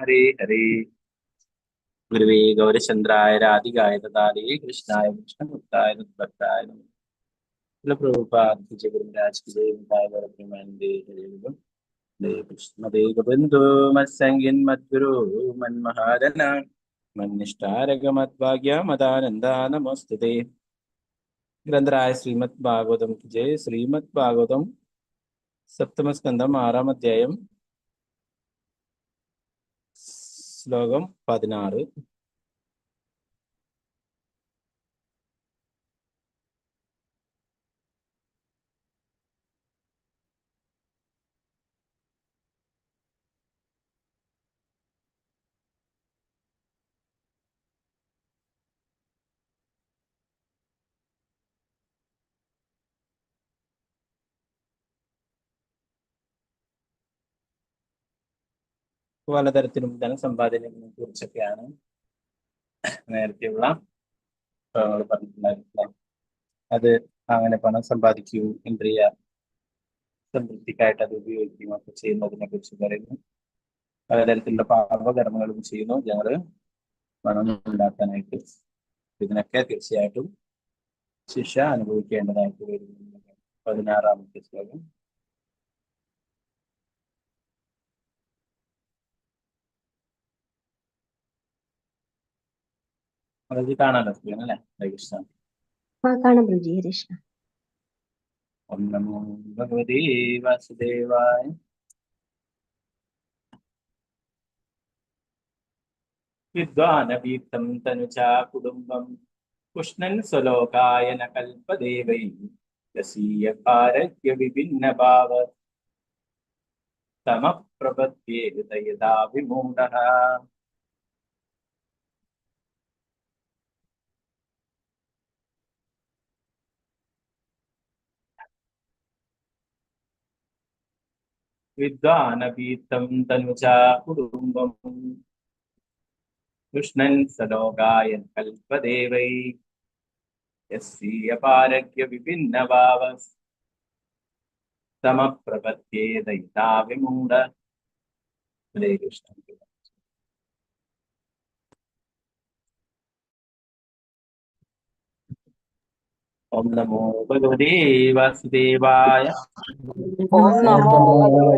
ഹരേ ഹരേ. ഗുരുവേ ഗൗരചന്ദ്രായ രാധികായ ദദാതേ കൃഷ്ണായ കൃഷ്ണഭക്തായ ഭക്തായ പ്രഭുപാദ് ഗുരുരാജ് കൃഷ്ണദേവബന്ധു മത്സംഗിൻ മദ്ഗുരു മന്മഹാരന മന്നിഷ്ടാരകമദ്ഭാഗ്യ മദാനന്ദ നമോസ്തുതേ. ഗ്രന്ഥരായ ശ്രീമദ് ഭാഗവതം ജയ. ശ്രീമദ് ഭാഗവതം സപ്തമസ്കന്ധം 6-ാം അധ്യായം ശ്ലോകം 16. പലതരത്തിലും ധനസമ്പാദനത്തിനെ കുറിച്ചൊക്കെയാണ് നേരത്തെയുള്ള പറഞ്ഞിട്ടുണ്ടായിരുന്നില്ല. അത് അങ്ങനെ പണം സമ്പാദിക്കുകയും ഇന്ദ്രിയ സംതൃപ്തിക്കായിട്ട് അത് ഉപയോഗിക്കുകയും ഒക്കെ ചെയ്യുന്നതിനെ കുറിച്ച് പറയുന്നു. പലതരത്തിലുള്ള പാപകർമ്മങ്ങളും ചെയ്യുന്നു ഞങ്ങള് പണം ഉണ്ടാക്കാനായിട്ട്. ഇതിനൊക്കെ തീർച്ചയായിട്ടും ശിക്ഷ അനുഭവിക്കേണ്ടതായിട്ട് വരുന്നു. 16-ാമത്തെ ശ്ലോകം. അത് കാണാനോ സ്ക്രീൻ അല്ലേ? ഹരേ കൃഷ്ണ. ഓം നമോ ഭഗവതേ വാസുദേവായ. വിദ്വാനഭീക്തം തനുജാ കുടുംബം പുഷ്ണൻ സ്വലോകായന കൽപദേവൈ യസീയ ഭാരത്യ വിഭിന്ന ഭാവ സമപ്രപദ്യേത യഥാ വിമൂഢഃ. വിദ്വാനഭീക്തം തനുജാ കുടുംബം കൃഷ്ണൻ സലോകായൻ കൽപദേവൈ യസ്യ പാരഗ്യ വിഭിന്ന ഭാവ സമപ്രപദ്യേത യഥാ വിമൂഢഃ. ഹരേ കൃഷ്ണ. ഓം നമോ ഭഗവതേ വാസുദേവായ. ഓം നമോ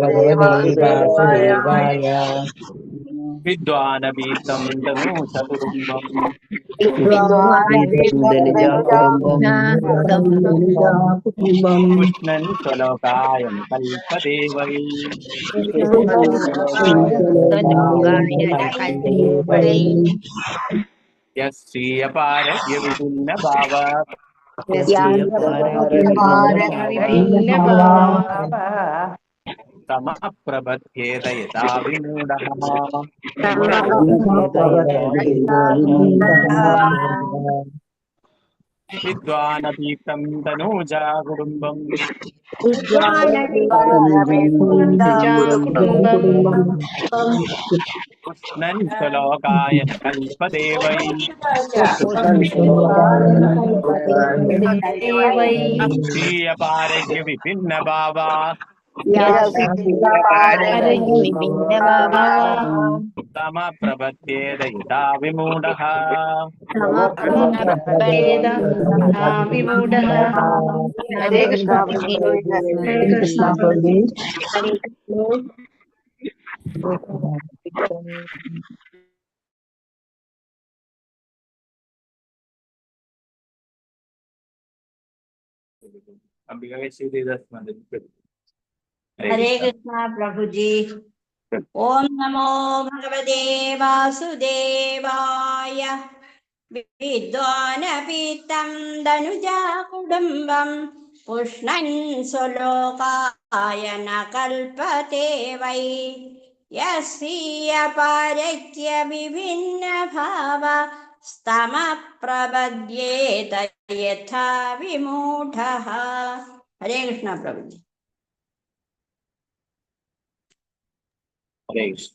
ഭഗവതേ വാസുദേവായ. വിദ്വാനഭീക്തം തനൂജ കുടുംബം കൃഷ്ണൻ സ്വലോകായൻ കൽപദേവൈ യസ്യ പാരഗ്യ വിഭിന്ന ഭാവ സമപ്രപദ്യേത യഥാ വിമൂഢഃ. വിദ്വാനഭീക്തം തനൂജാ കുടുംബം കൃഷ്ണൻ സ്വലോകായൻ കൽപദേവൈ യസ്യ പാരഗ്യ വിഭിന്ന ഭാവ സമപ്രപദ്യേത യഥാ വിമൂഢഃ. ഹരേ കൃഷ്ണ. अंबिका देवदास मंदिर. हरे कृष्णा प्रभु जी. ओम नमो भगवते वासुदेवाय. विद्वानपीतं धनुजा कुटुम्बं पुष्णन् स्वलोकायन कल्पते वै यस्य पारग्य विभिन्न भाव स्तमप्रपद्येत यथा विमूढः. हरे कृष्णा प्रभु जी. हरे कृष्ण.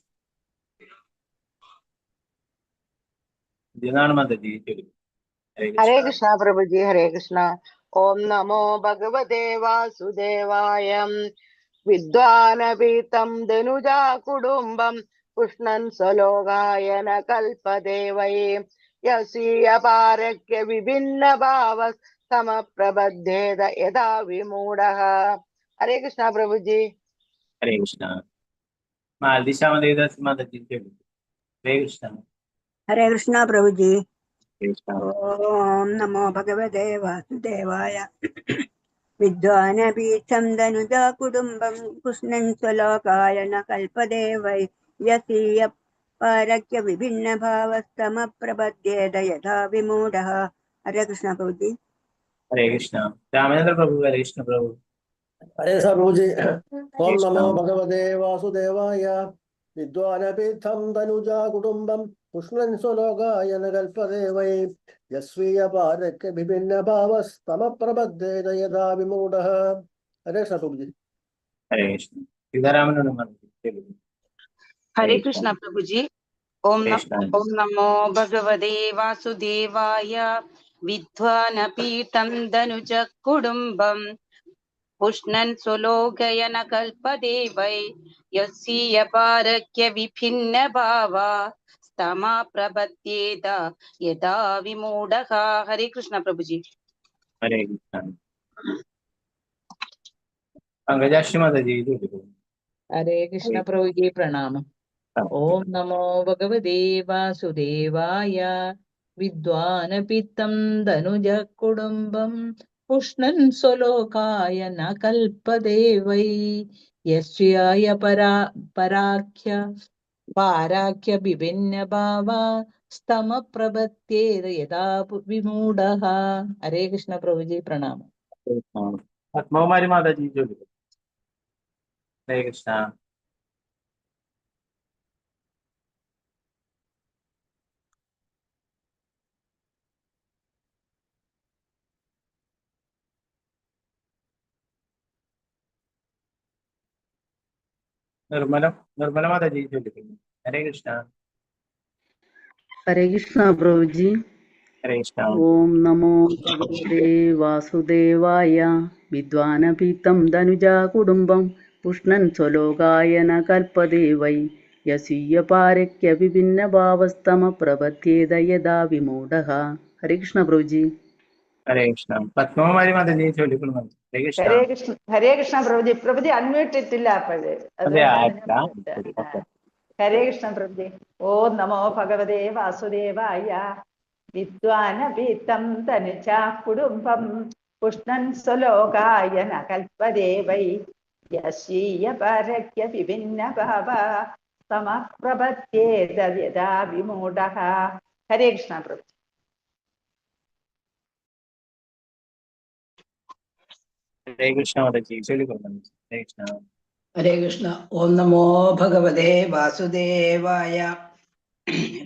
हरे कृष्ण प्रभुजी. हरे कृष्ण. ओम नमो भगवते वासुदेवाय. विद्वानपीतं धनुजा कुटुम्बं पुष्णन् स्वलोकाय न कल्पते वै यस्यपारक्य विभिन्न भावस्तमप्रबध्येत यदा विमूढः। हरे कृष्णा प्रभु जी। हरे कृष्ण। दिशा देवदास माता जी चलो। हरे कृष्ण। हरे कृष्णा प्रभु जी। हरे कृष्ण। ओम नमो भगवते वासुदेवाय। विद्वानपीठं दनुजा कुटुम्बं कृष्णं स्वलोकाय न कल्पते वै यसीय पारक्य विभिन्न भावस्तमप्रपद्येत यथा विमूढः। हरे कृष्णा प्रभु जी। हरे कृष्ण। रामेंद्र प्रभु। हरे कृष्ण प्रभु। हरे प्रभु जी। ओम कृष्ण। नमो भगवते वासुदेवाय विद्वानपीठं तनुजा कुटुम्बं पुष्णन् स्वलोकाय न कल्पते वै यस्वीय पारक्य विभिन्न भावस्तमप्रबद्धेत यदा विमूढः। हरे प्रभु जी। हरे कृष्ण। सीतारामन माता जी चलो। हरे हरे कृष्ण कृष्ण। प्रभु जी। हरे कृष्ण। ओम नमो भगवते वासुदेवाय विद्वानपीठं दनुज कुडुम्बं पुष्णन् स्वलोकय न कल्पते वै यस्यीय पारक्य विभिन्न भावा स्तमा प्रपद्येत यदा विमूढः। हरे कृष्ण प्रभु जी। हरे कृष्ण। पंकजाक्षी माता जी चलो। हरे कृष्ण प्रभु जी प्रणाम। ओम नमो भगवते वासुदेवाय विद्वानपीतं दनुज कुडुम्बं पुष्णन् स्वलोकाय न कल्पते वै यस्याय पाराख्य विभिन्न भावा स्तम प्रबध्येत यदा विमूढः। हरे कृष्ण प्रभु जी प्रणाम। पद्मकुमारी माता जी चलो। हरे कृष्ण। निर्मला निर्मला माता जी चलो। हरे कृष्ण। हरे कृष्णा प्रभु जी। हरे कृष्ण। ओम नमो भगवते वासुदेवाय विद्वानपीतं दनुजा कुटुम्बं पुष्णन् स्वलोकाय न कल्पते वै यसीय पारक्य विभिन्न भावस्तमप्रपद्येत यदा विमूढः। हरे कृष्ण प्रभु जी। हरे कृष्ण। पद्मकुमारी माता जी चलो। हरे कृष्ण. ഹരേ കൃഷ്ണ പ്രഭുജി. പ്രഭുജി അൺമ്യൂട്ട് ഇട്ടില്ല അപ്പോഴ്, അതെ അതുകൊണ്ടാണ് ഞാൻ ആയിട്ടാ. ശരി, പറഞ്ഞത്. ഓക്കെ. ഹരേ കൃഷ്ണ പ്രഭുജി. ഓം നമോ ഭഗവതേ വാസുദേവായ വിദ്വാനപീത്തം തനുജ കുടുംബം പുഷ്ണൻ സ്വലോകായ ന കൽപ്പതേ വൈ യശീയ പരക്യ വിഭിന്ന ഭാവ സമപ്രപദ്യേത യഥാ വിമൂഢഃ. ഹരേ കൃഷ്ണ പ്രഭു. हरे कृष्ण माता जी चलो. हरे कृष्ण. हरे कृष्ण। ओम नमो भगवते वासुदेवाय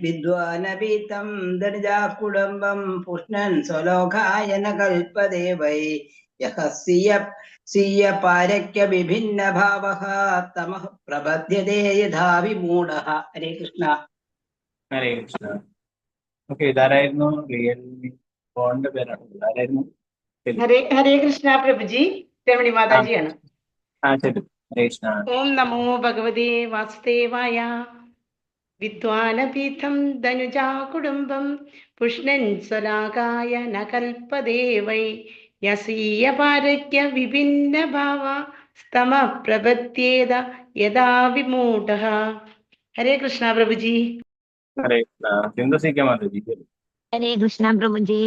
विद्वानपीतं दर्जाकुडम्बं पुष्णन् स्वलोकाय न कल्पते वै यः पारक्य विभिन्न भावः तमः प्रबध्यते यथा विमूढः। हरे कृष्ण. हरे कृष्ण. ഓക്കെ, ഇതാരായിരുന്നു റിയൽ ബോണ്ട് പേരാണ്. ഇതാരായിരുന്നു? ഹരേ കൃഷ്ണ പ്രഭുജി. രമണി ആ മാതാജിയാണ്. ആ ശരി. ഹരേ കൃഷ്ണ. ഓം നമോ ഭഗവതേ വാസുദേവായ വിദ്വാനപീഠം ധനുജാ കുടുംബം പുഷ്ണൻ സ്വലാകായ ന കൽപ്പതേ വൈ യസീയ പാരക്യ വിഭിന്ന ഭാവ സ്തമ പ്രപദ്യേത യഥാ വിമൂഢഃ. ഹരേ കൃഷ്ണ പ്രഭുജി. ഹരേ കൃഷ്ണ. സിന്ധു സി കെ മാതാ ജി ചलो. हरे कृष्ण प्रभु जी।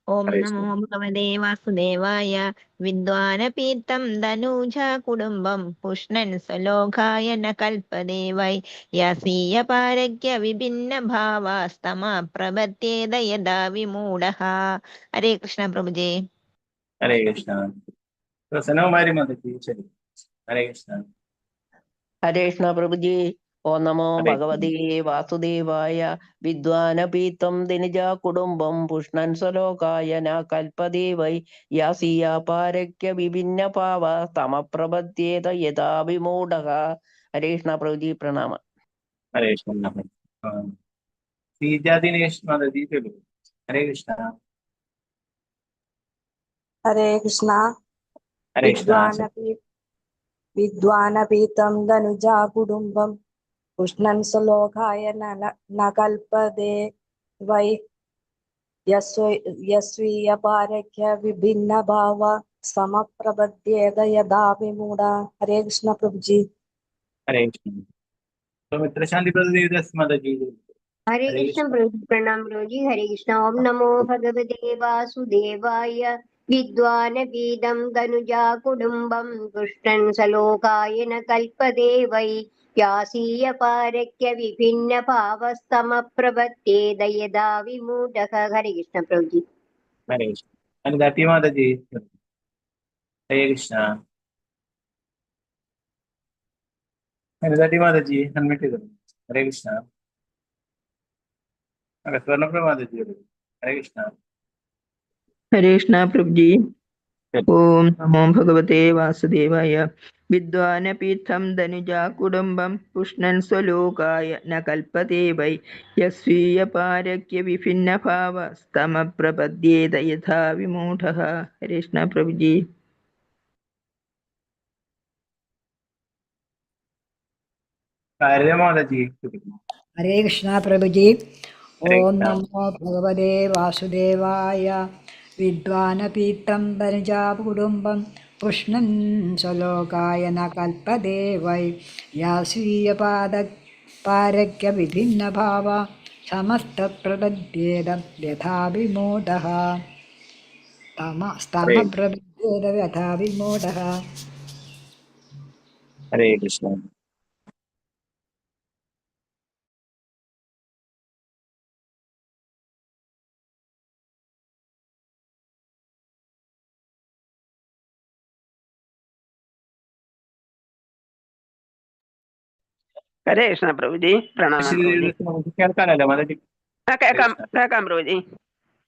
ओम हरे नमो कृष्ण. भगवते वासुदेवाय विद्वानपीतं दनूजा कुडुम्बं पुष्णन् स्वलोकाय न कल्पते वै यासीय पारक्य विभिन्न भावास्तमा प्रबध्येद यदा विमूढः। हरे कृष्ण प्रभु जी। हरे कृष्ण. प्रसन्न कुमारी माता जी चलो. हरे कृष्ण. हरे कृष्ण प्रभु जी। ओम नमो हरे कृष्ण. भगवते वासुदेवाय विद्वानपीतं दिनजा कुडुम्बं पुष्णन् स्वलोकाय न कल्पते वै यासीया पारक्य विभिन्न भाव तमप्रपद्येत यदा विमूढः। हरे कृष्ण प्रभु जी प्रणाम। हरे कृष्ण. सीजा दिनेश माता जी चलो. हरे कृष्ण. हरे कृष्णा। हरे कृष्ण. विद्वानपीतं दनुजा कुटुम्बं पुष्णन् सुलोकाय न कल्पते वै यस्वीयपारख्य विभिन्न भाव समप्रपद्येत यदा विमूढा। हरे कृष्ण प्रभु जी। हरे कृष्ण। तो मित्र शांति प्रभु देवदास माता जी। हरे हरे कृष्ण कृष्ण। प्रभु प्रणाम प्रभु जी। हरे कृष्ण। ओम नमो भगवते वासुदेवाय विद्वानपीदं तनुजा कुटुम्बं पुष्टं सलोकाय न कल्पते वै व्यासीय पारक्य विभिन्न भावस्तमप्रपद्येत यदा विमूढः। हरे कृष्ण प्रभु जी। हरे कृष्ण। अनुदाती माता जी। हरे कृष्ण। अनुदाती माता जी अनम्यूट करो। हरे कृष्ण। अगर स्वर्णप्रभा माता जी। हरे कृष्ण। हरे कृष्ण प्रभु जी। ओम नमो भगवते वासुदेवाय विद्वानपीठं धनुजा कुटुम्बं पुष्णन् स्वलोकाय न कल्पते वै यस्वीयपारक्य विभिन्न भावस्तमप्रपद्येत यथा विमूढः। हरे कृष्ण प्रभु जी। शारदा माता जी। हरे कृष्णा प्रभु जी। हरे ओम कृष्ण। नमो भगवते वासुदेवाय विद्वानपीतं तनुजा कुटुम्बं पुष्णन् स्वलोकाय न कल्पते वै यास्वीयपारक्य विभिन्नभाव समस्तप्रपद्येत यथा विमूढः। स्तमप्रपद्येत यथा विमूढः। हरे कृष्ण। हरे कृष्ण प्रभु जी। प्रणाम प्रभु जी। क्या काला माता जी। हरे कृष्ण। प्रभु जी।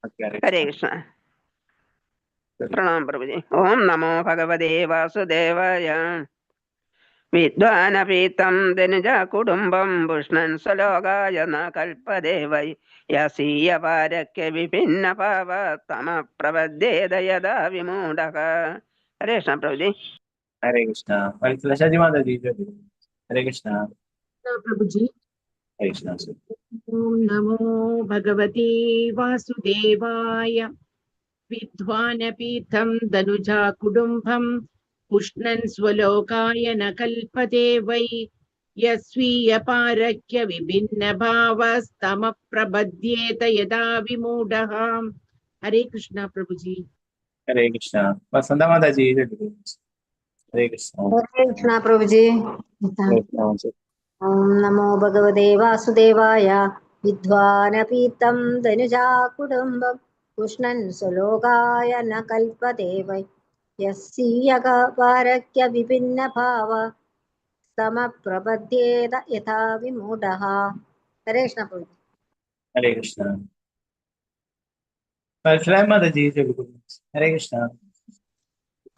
हरे हरे कृष्ण। कृष्ण। प्रणाम प्रभु जी। ओम नमो भगवते वासुदेवाय विद्वानपीतं धनुजा कुटुम्बं पुष्णन् स्वलोकाय न कल्पते वै यसीयपारक्य विभिन्न भावस्तमप्रपद्येत यदा विमूढः। हरे कृष्ण प्रभु जी। हरे कृष्ण। लक्षा जी माता जी। हरे कृष्ण। प्रभु जी। हरे कृष्ण। ओम नमो भगवते वासुदेवाय विद्वानपीठं धनुजा कुटुम्बं पुष्णन् स्वलोकाय न कल्पते वै यस्वीयपारक्य विभिन्न भावस्तमप्रपद्येत यदा विमूढः। हरे कृष्णा प्रभु जी। हरे कृष्ण। वसंता माता जी। हरे कृष्ण। हरे कृष्ण प्रभु जी। हरे कृष्ण। ओम नमो भगवते वासुदेवाय विद्वानपीतं तनुजा कुटुम्बं पुष्णन् स्वलोकाय न कल्पते वै यस्यपारक्य विभिन्न भाव समप्रपद्येत यथा विमूढः। हरे कृष्ण प्रभु। हरे कृष्ण। परशुराम माता जी। हरे कृष्ण।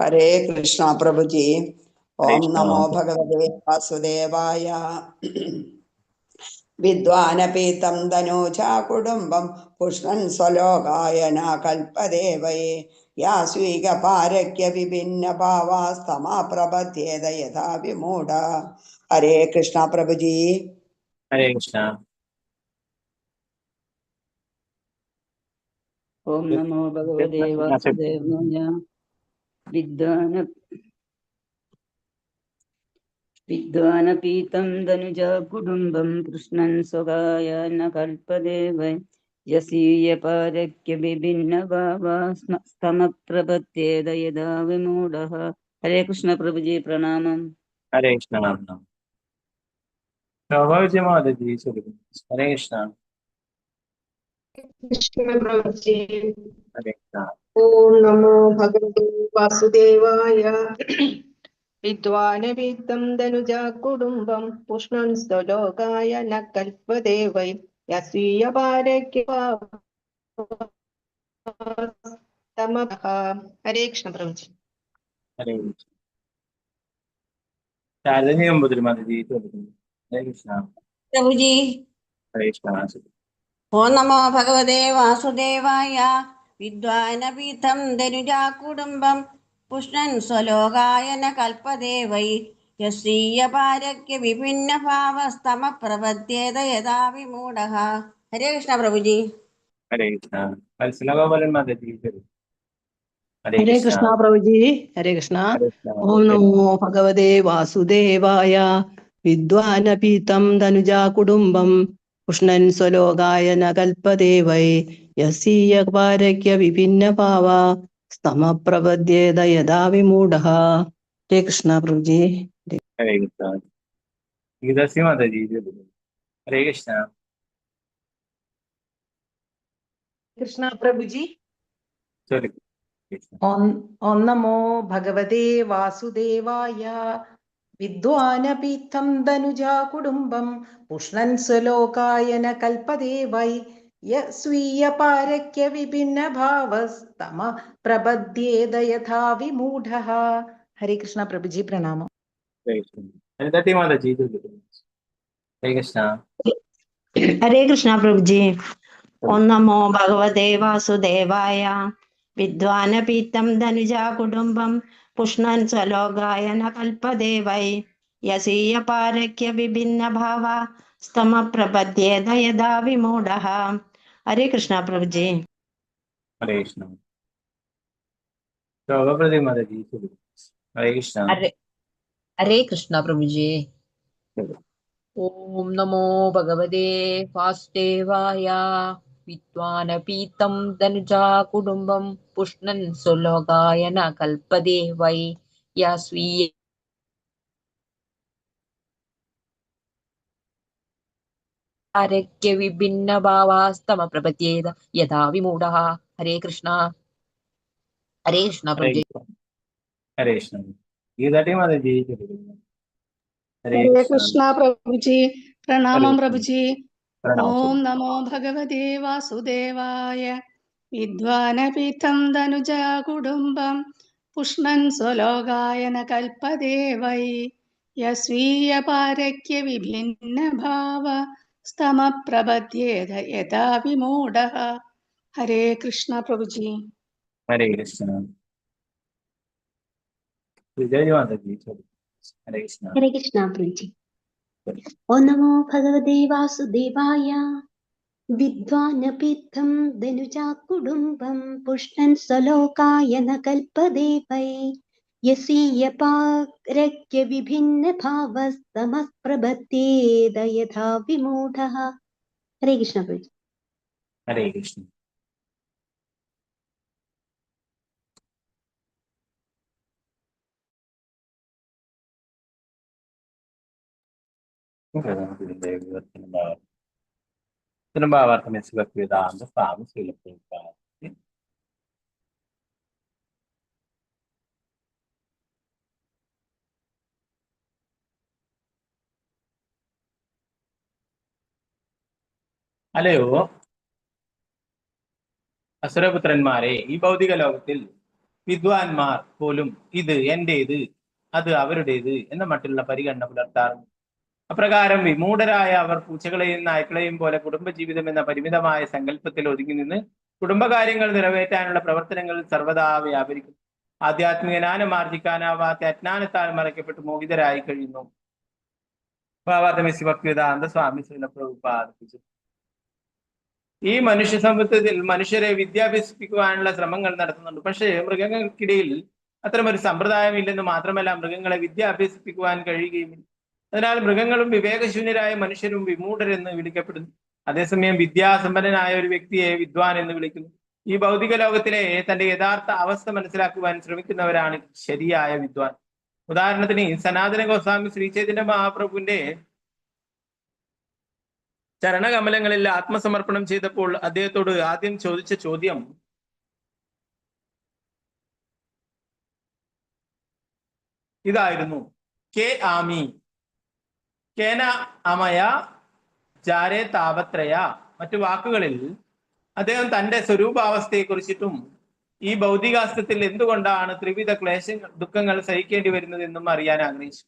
हरे कृष्णा प्रभु जी। हरे ओम कृष्ण। नमो भगवते वासुदेवाय विद्वानपीतं तनूजा कुटुम्बं पुष्णन् स्वलोकाय न कल्पते वै यास्वीकपारक्य विभिन्न भावास्तमप्रपद्येत यथा विमूढ। हरे कृष्णा प्रभु जी। हरे कृष्ण। ओम नमो भगवते वासुदेवाय विद्वानपीतं धनुजा कुटुम्बं कृष्णन् स्वगाय न कल्पते वै यसीयपारक्य विभिन्न भावास्तमप्रपद्येत यदा विमूढः। हरे कृष्ण प्रभु जी। प्रणामम्। हरे कृष्ण। प्रभु माता जी। हरे कृष्ण। कृष्ण प्रभु जी। हरे कृष्ण। ओम नमो भगवते वासुदेवाय विद्वानपीतं धनुजा कुटुम्बं पुष्णन् स्वलोकाय न कल्पते वै यस्वीयपारक्य हरे कृष्ण प्रभु जी। हरे कृष्ण। शारदा जी नंबूदरी माता जी। हरे कृष्ण। प्रभु जी। हरे कृष्ण। ओम नमो भगवते वासुदेवाय विद्वानपीठं धनुजा कुटुम्बं पुष्णन् स्वलोकाय न कल्पते वै യസ്വീയപാരക്യ വിഭിന്ന ഭാവസ്തമ പ്രപദ്യേത യഥാ വിമൂഢഃ. ഹരേ കൃഷ്ണ പ്രഭുജി. ഹരേ കൃഷ്ണ. വത്സലഗോപാലൻ മാതാജി തരൂ. ഹരേ ഹരേ കൃഷ്ണ. കൃഷ്ണ പ്രഭുജി. ഹരേ കൃഷ്ണ. ഹരേ കൃഷ്ണ. ഓം നമോ ഭഗവതേ വാസുദേവായ. വിദ്വാനപീതം ധനുജാ കുടുംബം പുഷ്ണൻ സ്വലോകായ ന കൽപ്പതേ വൈ. യസീയ പാരക്യ വിഭിന്ന ഭാവ സ്തമപ്രപദ്യേത യഥാ വിമൂഢഃ. ഹരേ കൃഷ്ണ പ്രഭുജി. ഹരേ കൃഷ്ണ. ഗീതാസി മാതാജി തരൂ. ഹരേ കൃഷ്ണ. കൃഷ്ണ പ്രഭുജി. ചൊല്ലു. ഓം നമോ ഭഗവതേ വാസുദേവായ. വിദ്വാനപീഠം ധനുജാ കുടുംബം പുഷ്ണൻ സ്വലോകായ ന കൽപ്പതേ വൈ. യസ്വീയ പാരക്യ വിഭിന്ന ഭാവസ്തമ പ്രപദ്യേത യഥാ വിമൂഢഃ. ഹരേ കൃഷ്ണ പ്രഭുജി. പ്രണാമം. ഹരേ കൃഷ്ണ. അനിതാ മാതാജി തരൂ. ഹരേ കൃഷ്ണ. ഹരേ കൃഷ്ണ പ്രഭുജി. ഓം നമോ ഭഗവതേ വാസുദേവായ. വിദ്വാനപീഠം ധനുജാ കുടുംബം പുഷ്ണൻ സ്വലോകായ ന കൽപ്പതേ വൈ. യസീയ പാരക്യ വിഭിന്ന ഭാവ സ്തമ പ്രപദ്യേത യഥാ വിമൂഢഃ. ഹരേ കൃഷ്ണ പ്രഭുജി. ഹരേ കൃഷ്ണ. ശോഭപ്രതി മാതാജി തരൂ. ഹരേ കൃഷ്ണ. ഹരേ കൃഷ്ണ പ്രഭുജി. ഓം നമോ ഭഗവതേ വാസുദേവായ. വിദ്വാനപീഠം ധനുജാ കുടുംബം പുഷ്ണൻ സ്വലോകായ ന കൽപ്പതേ വൈ. യസ്വീയ പാരക്യ വിഭിന്ന ഭാവാസ്തമ പ്രപദ്യേത യഥാ വിമൂഢഃ. ഹരേ കൃഷ്ണ. ഹരേ കൃഷ്ണ പ്രഭുജി. ഹരേ കൃഷ്ണ. ഗീതാ മാതാജി തരൂ. ഹരേ ഹരേ കൃഷ്ണ. കൃഷ്ണ പ്രഭുജി. പ്രണാമം ഹരേ പ്രഭുജി. പ്രണാമം. ഓം നമോ ഭഗവതേ വാസുദേവായ. വിദ്വാനപീഠം ധനുജാ കുടുംബം പുഷ്ണൻ സ്വലോകായ ന കൽപ്പതേ വൈ. യസ്വീയ പാരക്യ വിഭിന്ന ഭാവ സ്തമ പ്രപദ്യേത യഥാ വിമൂഢഃ. ഹരേ കൃഷ്ണ പ്രഭുജി. ഹരേ കൃഷ്ണ. വിജയ മാതാജി തരൂ. ഹരേ കൃഷ്ണ. ഹരേ കൃഷ്ണ പ്രഭുജി. ഓം നമോ ഭഗവതേ വാസുദേവായ. വിദ്വാനപീഠം ധനുജാ കുടുംബം പുഷ്ണൻ സ്വലോകായ ന കൽപ്പതേ വൈ. യസീയ പാരക്യ വിഭിന്ന ഭാവസ്തമ പ്രപദ്യേത യഥാ വിമൂഢഃ. ഹരേ കൃഷ്ണ പ്രഭുജി. ഹരേ കൃഷ്ണ. ഭാവാർത്ഥം ഭക്തിവേദാന്ത സ്വാമി ശ്രീല പ്രഭുപാദ. അല്ലയോ അസുരപുത്രന്മാരെ, ഈ ഭൗതിക ലോകത്തിൽ വിദ്വാൻമാർ പോലും ഇത് എന്റേത് അത് അവരുടേത് എന്ന മട്ടിലുള്ള പരിഗണന പുലർത്താറുണ്ട്. അപ്രകാരം വിമൂഢരായ അവർ പൂച്ചകളെയും നായ്ക്കളെയും പോലെ കുടുംബജീവിതം എന്ന പരിമിതമായ സങ്കല്പത്തിൽ ഒതുങ്ങി നിന്ന് കുടുംബകാര്യങ്ങൾ നിറവേറ്റാനുള്ള പ്രവർത്തനങ്ങളിൽ സർവ്വതാ വ്യാപരിക്കും. ആധ്യാത്മിക ജ്ഞാനം ആർജിക്കാനാവാത്ത അജ്ഞാനത്താൽ മറയ്ക്കപ്പെട്ട് മോഹിതരായി കഴിയുന്നു. ഭാവാർത്ഥമെസ്സി ഭക്തിവേദാന്ത സ്വാമി ശ്രീല പ്രഭുപാദ. ഈ മനുഷ്യ സമ്പത്തിൽ മനുഷ്യരെ വിദ്യാഭ്യസിപ്പിക്കുവാനുള്ള ശ്രമങ്ങൾ നടത്തുന്നുണ്ട്. പക്ഷേ മൃഗങ്ങൾക്കിടയിൽ അത്തരമൊരു സമ്പ്രദായം ഇല്ലെന്ന് മാത്രമല്ല, മൃഗങ്ങളെ വിദ്യ അഭ്യസിപ്പിക്കുവാൻ കഴിയുകയുമില്ല. അതിനാൽ മൃഗങ്ങളും വിവേകശൂന്യരായ മനുഷ്യരും വിമൂഢരെന്ന് വിളിക്കപ്പെടുന്നു. അതേസമയം വിദ്യാസമ്പന്നനായ ഒരു വ്യക്തിയെ വിദ്വാൻ എന്ന് വിളിക്കുന്നു. ഈ ഭൗതിക ലോകത്തിലെ തന്റെ യഥാർത്ഥ അവസ്ഥ മനസ്സിലാക്കുവാൻ ശ്രമിക്കുന്നവരാണ് ശരിയായ വിദ്വാൻ. ഉദാഹരണത്തിന് സനാതന ഗോസ്വാമി ശ്രീചൈതന്യ മഹാപ്രഭുവിന്റെ ചരണകമലങ്ങളിൽ ആത്മസമർപ്പണം ചെയ്തപ്പോൾ അദ്ദേഹത്തോട് ആദ്യം ചോദിച്ച ചോദ്യം ഇതായിരുന്നു: കെ ആമി കേന അമയ ജാരേ താപത്രയ. മറ്റു വാക്കുകളിൽ അദ്ദേഹം തന്റെ സ്വരൂപാവസ്ഥയെ കുറിച്ചിട്ടും ഈ ഭൗതികാസ്ത്രത്തിൽ എന്തുകൊണ്ടാണ് ത്രിവിധ ദുഃഖങ്ങൾ സഹിക്കേണ്ടി വരുന്നതെന്നും അറിയാൻ ആഗ്രഹിച്ചു.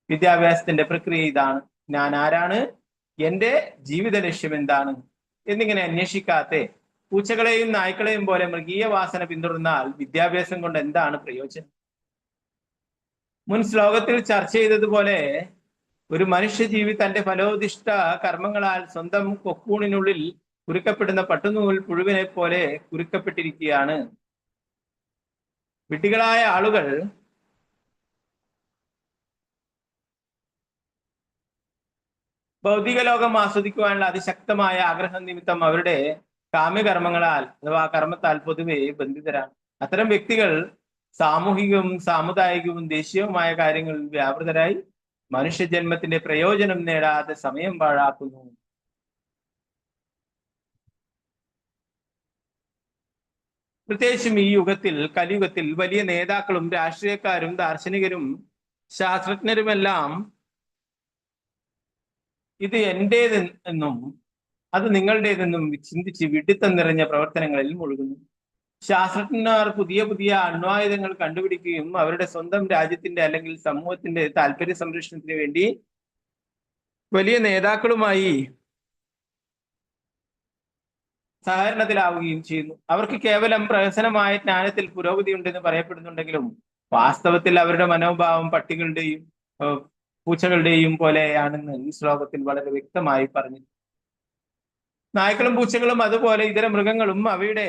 വിദ്യാഭ്യാസത്തിന്റെ പ്രക്രിയ ഇതാണ്: ഞാൻ ആരാണ്, എന്റെ ജീവിത ലക്ഷ്യം എന്താണ് എന്നിങ്ങനെ അന്വേഷിക്കാതെ പൂച്ചകളെയും നായ്ക്കളെയും പോലെ മൃഗീയ വാസന പിന്തുടർന്നാൽ വിദ്യാഭ്യാസം കൊണ്ട് എന്താണ് പ്രയോജനം? മുൻ ശ്ലോകത്തിൽ ചർച്ച ചെയ്തതുപോലെ ഒരു മനുഷ്യജീവി തന്റെ ഫലോദിഷ്ട കർമ്മങ്ങളാൽ സ്വന്തം കൊക്കൂണിനുള്ളിൽ കുരുക്കപ്പെടുന്ന പട്ടുനൂൽ പുഴുവിനെ പോലെ കുരുക്കപ്പെട്ടിരിക്കുകയാണ്. വിഡ്ഢികളായ ആളുകൾ ഭൗതിക ലോകം ആസ്വദിക്കുവാനുള്ള അതിശക്തമായ ആഗ്രഹം നിമിത്തം അവരുടെ കാമ്യകർമ്മങ്ങളാൽ അഥവാ കർമ്മത്താൽ പൊതുവെ ബന്ധിതരാണ്. അത്തരം വ്യക്തികൾ സാമൂഹികവും സാമുദായികവും ദേശീയവുമായ കാര്യങ്ങളിൽ വ്യാപൃതരായി മനുഷ്യജന്മത്തിന്റെ പ്രയോജനം നേടാതെ സമയം പാഴാക്കുന്നു. പ്രത്യേകിച്ചും ഈ യുഗത്തിൽ, കലിയുഗത്തിൽ വലിയ നേതാക്കളും രാഷ്ട്രീയക്കാരും ദാർശനികരും ശാസ്ത്രജ്ഞരുമെല്ലാം ഇത് എന്റേതെന്നും അത് നിങ്ങളുടേതെന്നും ചിന്തിച്ച് വിഡിത്തം നിറഞ്ഞ പ്രവർത്തനങ്ങളിൽ മുഴുകുന്നു. ശാസ്ത്രജ്ഞന്മാർ പുതിയ പുതിയ അണ്വായുധങ്ങൾ കണ്ടുപിടിക്കുകയും അവരുടെ സ്വന്തം രാജ്യത്തിന്റെ അല്ലെങ്കിൽ സമൂഹത്തിന്റെ താല്പര്യ സംരക്ഷണത്തിന് വേണ്ടി വലിയ നേതാക്കളുമായി സഹകരണത്തിലാവുകയും ചെയ്യുന്നു. അവർക്ക് കേവലം പ്രഹസനമായ ജ്ഞാനത്തിൽ പുരോഗതി ഉണ്ടെന്ന് പറയപ്പെടുന്നുണ്ടെങ്കിലും വാസ്തവത്തിൽ അവരുടെ മനോഭാവം പട്ടികളുടെയും പൂച്ചകളുടെയും പോലെയാണെന്ന് ഈ ശ്ലോകത്തിൽ വളരെ വ്യക്തമായി പറഞ്ഞു. നായ്ക്കളും പൂച്ചകളും അതുപോലെ ഇതര മൃഗങ്ങളും അവയുടെ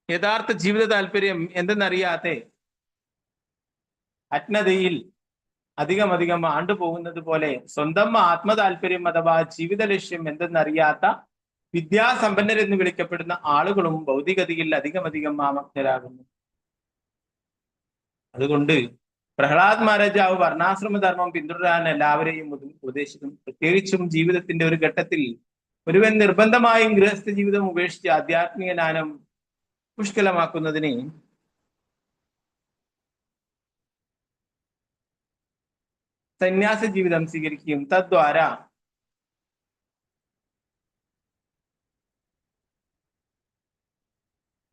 യഥാർത്ഥ ജീവിത താല്പര്യം എന്തെന്നറിയാതെ അജ്ഞതയിൽ അധികം ആണ്ടുപോകുന്നത് പോലെ സ്വന്തം ആത്മതാല്പര്യം അഥവാ ജീവിത ലക്ഷ്യം എന്തെന്നറിയാത്ത വിദ്യാസമ്പന്നരെന്ന് വിളിക്കപ്പെടുന്ന ആളുകളും ഭൗതികതയിൽ അധികം ആമഗ്നരാകുന്നു. അതുകൊണ്ട് പ്രഹ്ലാദ് മഹാരാജാവ് വർണ്ണാശ്രമധർമ്മം പിന്തുടരാൻ എല്ലാവരെയും ഉപദേശിക്കും. പ്രത്യേകിച്ചും ജീവിതത്തിന്റെ ഒരു ഘട്ടത്തിൽ ഒരുവൻ നിർബന്ധമായും ഗൃഹസ്ഥ ജീവിതം ഉപേക്ഷിച്ച് ആധ്യാത്മിക ജ്ഞാനം പുഷ്കലമാക്കുന്നതിന് സന്യാസ ജീവിതം സ്വീകരിക്കുകയും തദ്വാര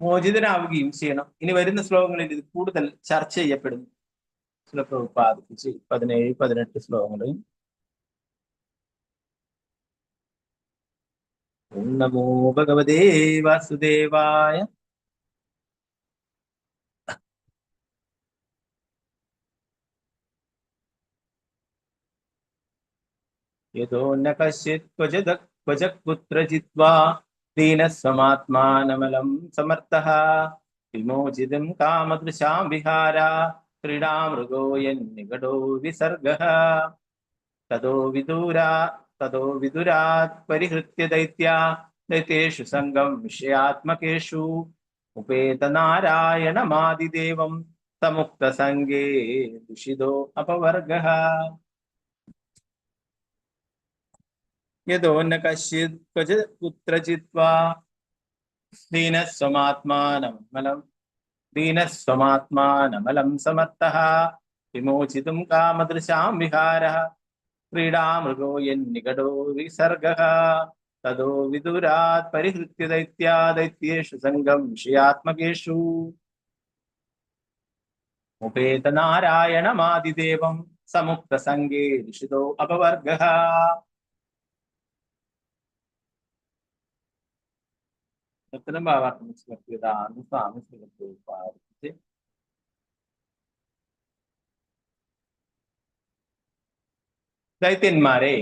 മോചിതനാവുകയും ചെയ്യണം. ഇനി വരുന്ന ശ്ലോകങ്ങളിൽ ഇത് കൂടുതൽ ചർച്ച ചെയ്യപ്പെടുന്നു. പ്രഭുപാദിച്ച് 17-18 ശ്ലോകങ്ങളിൽ ഓം നമോ ഭഗവതേ വാസുദേവായ. യതോ ന കശ്ചിത് ക്വചക് കുത്രചിത്വാ ദീനസ്വമാത്മാനമലം സമർത്ഥഃ വിമോചിതും കാമദൃശാം വിഹാരാ ക്രീഡാമൃഗോ യന്നികടോ വിസർഗഃ തതോ വിദുരാത് പരിഹൃത്യ ദൈത്യേഷു സംഗം വിഷയാത്മകേഷു ഉപേതനാരായണമാദിദേവം സമുക്തസംഗേ ദുഷിതോ അപവർഗഃ. യതോ ന കശ്ചിത് ക്വചിത് കുത്രചിത് വാ ദീനസ്വമാത്മാനമലം സമർത്ഥഃ വിമോചിതും കാമദൃശാം വിഹാരഃ ക്രീഡാമൃഗോ യന്നികടോ വിസർഗഃ തതോ വിദുരാത് പരിഹൃത്യ ദൈത്യേഷു സംഗം വിഷയാത്മകേഷു ഉപേതനാരായണമാദിദേവം സമുക്തസംഗേ ദുഷിതോ അപവർഗഃ. ഉത്തരം ഭാവാർത്ഥം സ്വാമി പ്രഭുപാദിച്ച് ദൈത്യന്മാരെ,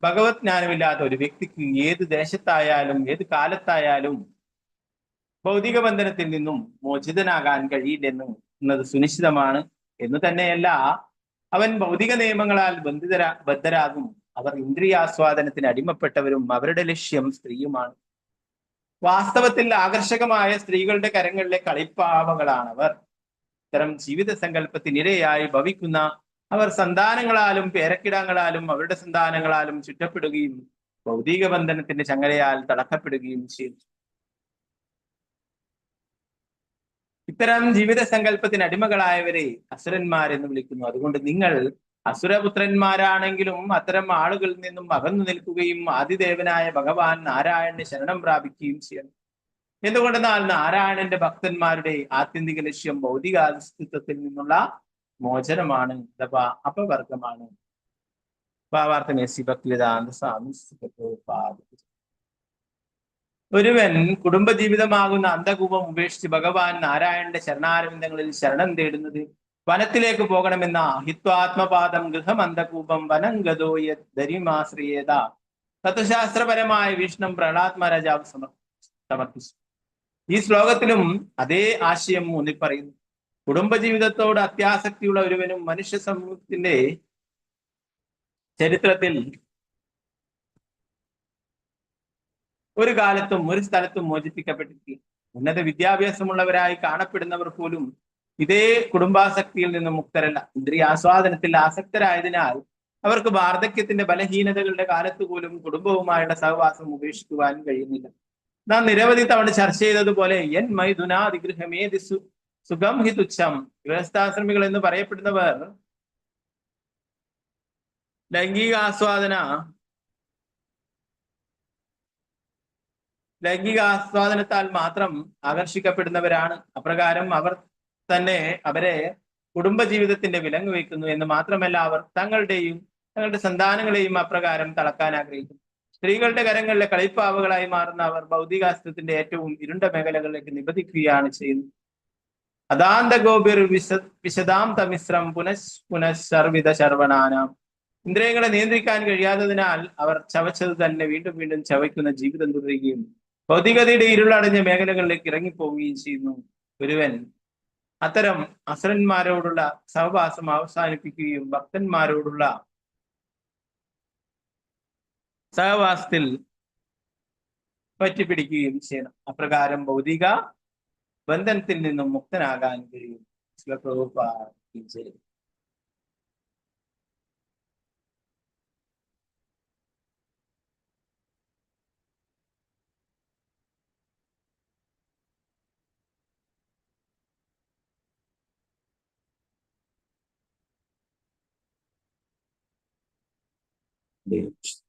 ഭഗവത് ജ്ഞാനമില്ലാത്ത ഒരു വ്യക്തിക്ക് ഏത് ദേശത്തായാലും ഏത് കാലത്തായാലും ഭൗതിക ബന്ധനത്തിൽ നിന്നും മോചിതനാകാൻ കഴിയില്ലെന്നത് സുനിശ്ചിതമാണ്. എന്ന് തന്നെയല്ല, അവൻ ഭൗതിക നിയമങ്ങളാൽ ബദ്ധരാകും. അവർ ഇന്ദ്രിയാസ്വാദനത്തിന് അടിമപ്പെട്ടവരും അവരുടെ ലക്ഷ്യം സ്ത്രീയുമാണ്. വാസ്തവത്തിൽ ആകർഷകമായ സ്ത്രീകളുടെ കരങ്ങളിലെ കളിപ്പാവകളാണവർ. ഇത്തരം ജീവിത സങ്കല്പത്തിനിരയായി ഭവിക്കുന്ന അവർ സന്താനങ്ങളാലും പേരക്കിടാങ്ങളാലും അവരുടെ സന്താനങ്ങളാലും ചുറ്റപ്പെടുകയും ഭൗതിക ബന്ധനത്തിന്റെ ചങ്ങലയാൽ തളക്കപ്പെടുകയും ചെയ്യും. ഇത്തരം ജീവിത സങ്കല്പത്തിന് അടിമകളായവരെ അസുരന്മാരെന്ന് വിളിക്കുന്നു. അതുകൊണ്ട് നിങ്ങൾ അസുരപുത്രന്മാരാണെങ്കിലും അത്തരം ആളുകളിൽ നിന്നും അകന്നു നിൽക്കുകയും ആദിദേവനായ ഭഗവാൻ നാരായണനെ ശരണം പ്രാപിക്കുകയും ചെയ്യണം. എന്തുകൊണ്ടെന്നാൽ നാരായണന്റെ ഭക്തന്മാരുടെ ആത്യന്തിക ലക്ഷ്യം ഭൗതികാസ്തിത്വത്തിൽ നിന്നുള്ള മോചനമാണ് അഥവാ അപവർഗമാണ്. ഭാവാർത്ഥമേ ശ്രീ ഭക്തിവേദാന്ത സ്വാമി. ഒരുവൻ കുടുംബജീവിതമാകുന്ന അന്ധകൂപം ഉപേക്ഷിച്ച് ഭഗവാൻ നാരായണന്റെ ശരണാരവിന്ദങ്ങളിൽ ശരണം തേടുന്നത് വനത്തിലേക്ക് പോകണമെന്ന ഹിത്വാത്മപാദം ഗൃഹം അന്ധകൂപം വനം ഗതോയ ധരിമാശ്രിയേത തത്വശാസ്ത്രപരമായ വീക്ഷണം പ്രഹ്ലാദ് മഹാരാജാവ് സമർപ്പിച്ചു. ഈ ശ്ലോകത്തിലും അതേ ആശയം ഊന്നി പറയുന്നു. കുടുംബജീവിതത്തോട് അത്യാസക്തിയുള്ള ഒരുവനും മനുഷ്യ സമൂഹത്തിന്റെ ചരിത്രത്തിൽ ഒരു കാലത്തും ഒരു സ്ഥലത്തും മോചിപ്പിക്കപ്പെട്ടിരിക്കും. ഉന്നത വിദ്യാഭ്യാസമുള്ളവരായി കാണപ്പെടുന്നവർ പോലും ഇതേ കുടുംബാസക്തിയിൽ നിന്ന് മുക്തരല്ല. ഇന്ദ്രിയാസ്വാദനത്തിൽ ആസക്തരായതിനാൽ അവർക്ക് വാർദ്ധക്യത്തിന്റെ ബലഹീനതകളുടെ കാലത്ത് പോലും കുടുംബവുമായുള്ള സഹവാസം ഉപേക്ഷിക്കുവാൻ കഴിയുന്നില്ല. നാം നിരവധി തവണ ചർച്ച ചെയ്തതുപോലെ എൻ മൈഥുനാദിഗൃഹമേതി സുഖം ഹി തുച്ഛം. ഗൃഹസ്ഥാശ്രമികൾ എന്ന് പറയപ്പെടുന്നവർ ലൈംഗികാസ്വാദനത്താൽ മാത്രം ആകർഷിക്കപ്പെടുന്നവരാണ്. അപ്രകാരം അവർ തന്നെ അവരെ കുടുംബജീവിതത്തിന്റെ വിലങ്ങ് വയ്ക്കുന്നു എന്ന് മാത്രമല്ല, അവർ തങ്ങളുടെ സന്താനങ്ങളെയും അപ്രകാരം തളക്കാൻ ആഗ്രഹിക്കുന്നു. സ്ത്രീകളുടെ കരങ്ങളിലെ കളിപ്പാവകളായി മാറുന്ന അവർ ഭൗതികാസ്ത്രത്തിന്റെ ഏറ്റവും ഇരുണ്ട മേഖലകളിലേക്ക് നിബന്ധിക്കുകയാണ് ചെയ്യുന്നത്. അദാന്ത ഗോപിർ വിശദാം തമിശ്രം പുനഃശർവിത ശർവണാനാം. ഇന്ദ്രിയങ്ങളെ നിയന്ത്രിക്കാൻ കഴിയാത്തതിനാൽ അവർ ചവച്ചത് തന്നെ വീണ്ടും വീണ്ടും ചവയ്ക്കുന്ന ജീവിതം തുടരുകയും ഭൗതികതയുടെ ഇരുളടഞ്ഞ മേഖലകളിലേക്ക് ഇറങ്ങിപ്പോവുകയും ചെയ്യുന്നു. ഒരുവൻ അത്തരം അസുരന്മാരോടുള്ള സഹവാസം അവസാനിപ്പിക്കുകയും ഭക്തന്മാരോടുള്ള സഹവാസത്തിൽ പറ്റിപ്പിടിക്കുകയും ചെയ്യണം. അപ്രകാരം ഭൗതിക ബന്ധനത്തിൽ നിന്നും മുക്തനാകാൻ കഴിയും.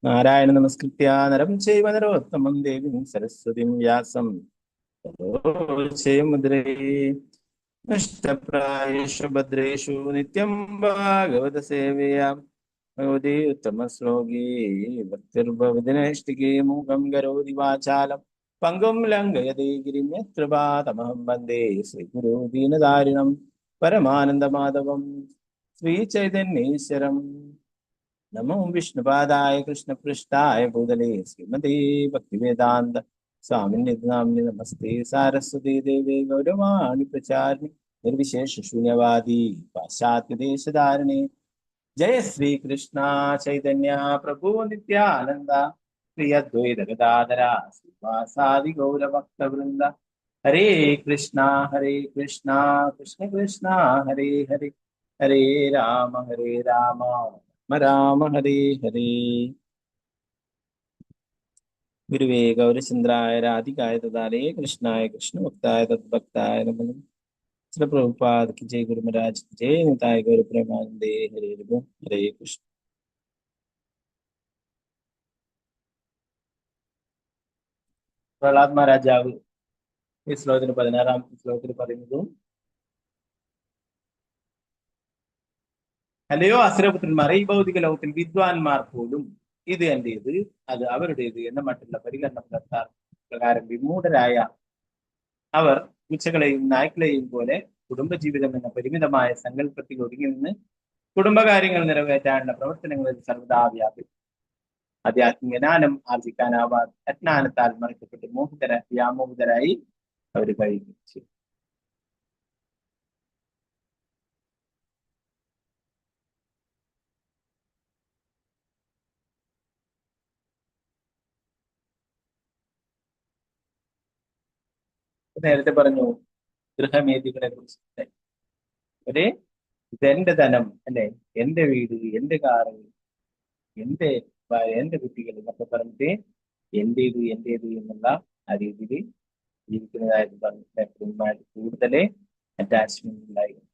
നാരായണ നമസ്കൃത്യ നരം ചൈവ നരോത്തമം ദേവീം സരസ്വതീം വ്യാസം നഷ്ടപ്രായേഷു ഭദ്രേഷു നിത്യം ഭാഗവത സേവയാം ഭഗവതി ഉത്തമ ശ്ലോകീ ഭക്തിർഭവതിനൈഷ്ഠികേ മൂകം കരോതി വാചാലം പങ്കും ലംഘയതേ ഗിരിം യത്കൃപാതമഹം വന്ദേ ശ്രീഗുരു ദീനദാരിണം പരമാനന്ദമാധവം ശ്രീചൈതന്യേശ്വരം. നമോ വിഷ്ണുപാദായ കൃഷ്ണപൃഷ്ഠായ ഭൂതലേ ശ്രീമതേ ഭക്തിവേദാന്ത സ്വാമിന്യനാമിനി നമസ്തേ സാരസ്വതീ ദേവേ ഗൗരവാണി പ്രചാരിണി നിർവിശേഷ ശൂന്യവാദി പാശ്ചാത്യദേശധാരിണി. ജയ ശ്രീകൃഷ്ണ ചൈതന്യ പ്രഭു നിത്യാനന്ദ ശ്രീ അദ്വൈത ഗദാധര ശ്രീവാസാദി ഗൗരഭക്തവൃന്ദ. ഹരേ കൃഷ്ണ കൃഷ്ണ കൃഷ്ണ ഹരേ ഹരേ, ഹരേ രാമ രാമ ഹരേ ഹരേ. ഗുരുവേ ഗൗരചന്ദ്രായ രാധികായ തദാലേ കൃഷ്ണായ കൃഷ്ണഭക്തായ തദ്ഭക്തായ നമഃ. ശ്രീ പ്രഭുപാദ് കി ജയ, ഗുരു മഹാരാജ് കി ജയ, നിതായ ഗൗര പ്രേമാനന്ദേ. ഹരേ ഹരേ കൃഷ്ണ. പ്രഹ്ലാദ് മഹാരാജാവ് ഈ ശ്ലോകത്തിന് 16-ാമത്തെ ശ്ലോകത്തിൽ പറയുന്നതും, അല്ലയോ അസുരപുത്രന്മാരെ, ഈ ഭൗതിക ലോകത്തിൽ വിദ്വാൻമാർ പോലും ഇത് എന്റേത് അത് അവരുടേത് എന്ന മറ്റുള്ള പരിഗണന പുലർത്താർ. പ്രകാരം വിമൂഢരായ അവർ പൂച്ചകളെയും നായ്ക്കളെയും പോലെ കുടുംബജീവിതം എന്ന പരിമിതമായ സങ്കല്പത്തിൽ ഒതുങ്ങി നിന്ന് കുടുംബകാര്യങ്ങൾ നിറവേറ്റാനുള്ള പ്രവർത്തനങ്ങളിൽ സർവ്വതാ വ്യാപിക്കും. ആധ്യാത്മിക ജ്ഞാനം ആർജിക്കാനാവാതെ അജ്ഞാനത്താൽ മറിക്കപ്പെട്ട് വ്യാമോഹിതരായി അവർ കഴിയുകയും ചെയ്യും. നേരത്തെ പറഞ്ഞു ഗൃഹമേദികളെ കുറിച്ച്. ഒരു ഇതെന്റെ ധനം അല്ലെ, എന്റെ വീട്, എന്റെ കാറ്, എന്റെ കുട്ടികൾ എന്നൊക്കെ പറഞ്ഞിട്ട് എന്റേത് എന്നുള്ള ആ രീതിയിൽ ജീവിക്കുന്നതായിട്ട് പറഞ്ഞിട്ട് കൂടുതൽ അറ്റാച്ച്മെന്റ് ഉണ്ടായിരുന്നു.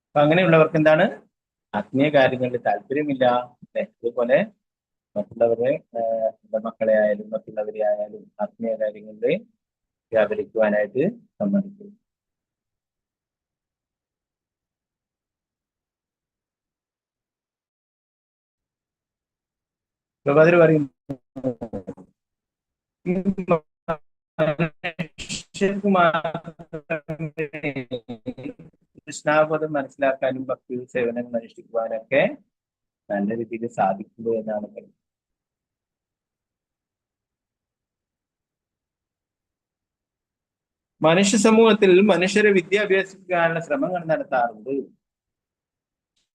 അപ്പൊ അങ്ങനെയുള്ളവർക്ക് എന്താണ്, ആത്മീയ കാര്യങ്ങളിൽ താല്പര്യമില്ല. അതുപോലെ മറ്റുള്ളവരെ മക്കളെ ആയാലും മറ്റുള്ളവരെ ആയാലും ആത്മീയ കാര്യങ്ങളിൽ വ്യാപരിക്കുവാനായിട്ട് സമ്മതിക്കും. പ്രഭാതർ പറയുന്നു കൃഷ്ണാബോധം മനസ്സിലാക്കാനും ഭക്തി സേവനങ്ങൾ അനുഷ്ഠിക്കുവാനൊക്കെ നല്ല രീതിയിൽ സാധിക്കുന്നു എന്നാണ് പറയുന്നത്. മനുഷ്യ സമൂഹത്തിൽ മനുഷ്യരെ വിദ്യാഭ്യാസിക്കാനുള്ള ശ്രമങ്ങൾ നടത്താറുണ്ട്.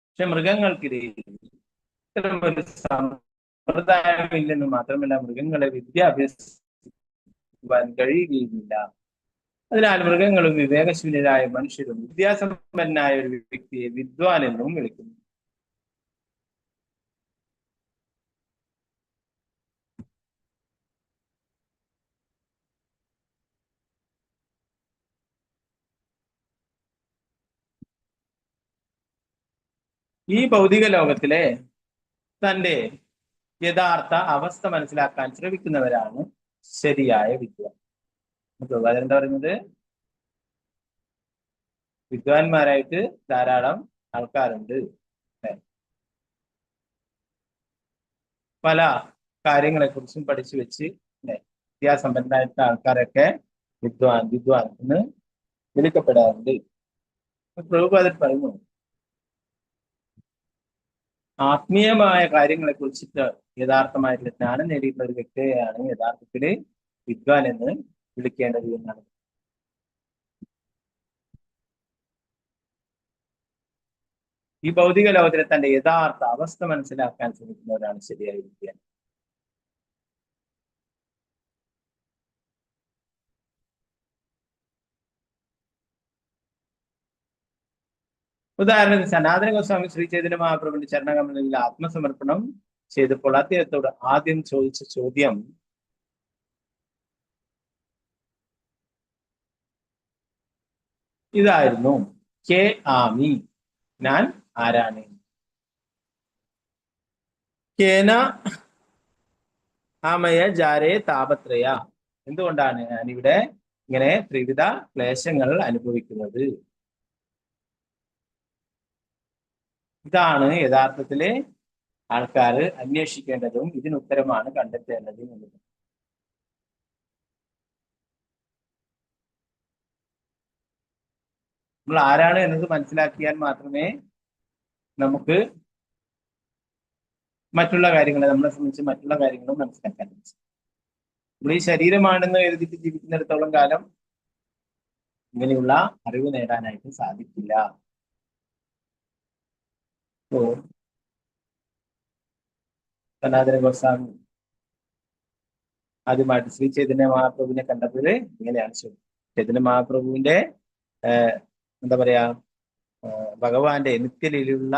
പക്ഷെ മൃഗങ്ങൾക്കിടയിൽ ഇത്തരമൊരു സമ്പ്രദായമില്ലെന്ന് മാത്രമല്ല മൃഗങ്ങളെ വിദ്യാഭ്യാസിക്കുവാൻ കഴിയുകയുമില്ല. അതിനാൽ മൃഗങ്ങളും വിവേകശൂന്യരായ മനുഷ്യരും വിദ്യാസമ്പന്നനായ ഒരു വ്യക്തിയെ വിദ്വാൻ എന്നും വിളിക്കുന്നു. ഈ ഭൗതിക ലോകത്തിലെ തന്റെ യഥാർത്ഥ അവസ്ഥ മനസ്സിലാക്കാൻ ശ്രമിക്കുന്നവരാണ് ശരിയായ വിദ്വാൻ. എന്താ പറയുന്നത്? വിദ്വാൻമാരായിട്ട് ധാരാളം ആൾക്കാരുണ്ട്. പല കാര്യങ്ങളെ കുറിച്ചും പഠിച്ചു വെച്ച് വിദ്യാസമ്പന്നരായിട്ടുള്ള ആൾക്കാരൊക്കെ വിദ്വാൻ എന്ന് വിളിക്കപ്പെടാറുണ്ട്. പ്രഭുപാദർ പറയുന്നു, ആത്മീയമായ കാര്യങ്ങളെ കുറിച്ചിട്ട് യഥാർത്ഥമായിട്ടുള്ള ജ്ഞാനം നേടിയിട്ടുള്ള ഒരു വ്യക്തിയെയാണ് യഥാർത്ഥത്തില് വിദ്വാൻ എന്ന് വിളിക്കേണ്ടത് എന്നാണ്. ഈ ഭൗതിക ലോകത്തിലെ തന്റെ യഥാർത്ഥ അവസ്ഥ മനസ്സിലാക്കാൻ ശ്രമിക്കുന്നവരാണ് ശരിയായ വിദ്വാൻ. ഉദാഹരണത്തിന് സനാതന ഗോസ്വാമി ശ്രീ ചൈതന്യ മഹാപ്രഭുവിന്റെ ചരണകമലങ്ങളിൽ ആത്മസമർപ്പണം ചെയ്തപ്പോൾ അദ്ദേഹത്തോട് ആദ്യം ചോദിച്ച ചോദ്യം ഇതായിരുന്നു: കെ ആമി, ഞാൻ ആരാണ്? കേന ആമയ ജാരേ താപത്രയ, എന്തുകൊണ്ടാണ് ഞാനിവിടെ ഇങ്ങനെ ത്രിവിധ ക്ലേശങ്ങൾ അനുഭവിക്കുന്നത്? ഇതാണ് യഥാർത്ഥത്തില് ആൾക്കാർ അന്വേഷിക്കേണ്ടതും ഇതിനുത്തരമാണ് കണ്ടെത്തേണ്ടതും എന്നുള്ളത്. നമ്മൾ ആരാണ് എന്നത് മനസ്സിലാക്കിയാൽ മാത്രമേ നമുക്ക് മറ്റുള്ള കാര്യങ്ങളെ, നമ്മളെ സംബന്ധിച്ച് മറ്റുള്ള കാര്യങ്ങളും മനസ്സിലാക്കാൻ പറ്റും. നമ്മൾ ഈ ശരീരമാണെന്ന് കരുതിയിട്ട് ജീവിക്കുന്നിടത്തോളം കാലം ഇങ്ങനെയുള്ള അറിവ് നേടാനായിട്ട് സാധിക്കില്ല. സനാതന ഗോസ്വാമി ആദ്യമായിട്ട് ശ്രീ ചൈതന്യ മഹാപ്രഭുവിനെ കണ്ടപ്പോൾ ഇങ്ങനെയാണ് ചൈതന്യ മഹാപ്രഭുവിന്റെ എന്താ പറയാ, ഭഗവാന്റെ നിത്യലീലുള്ള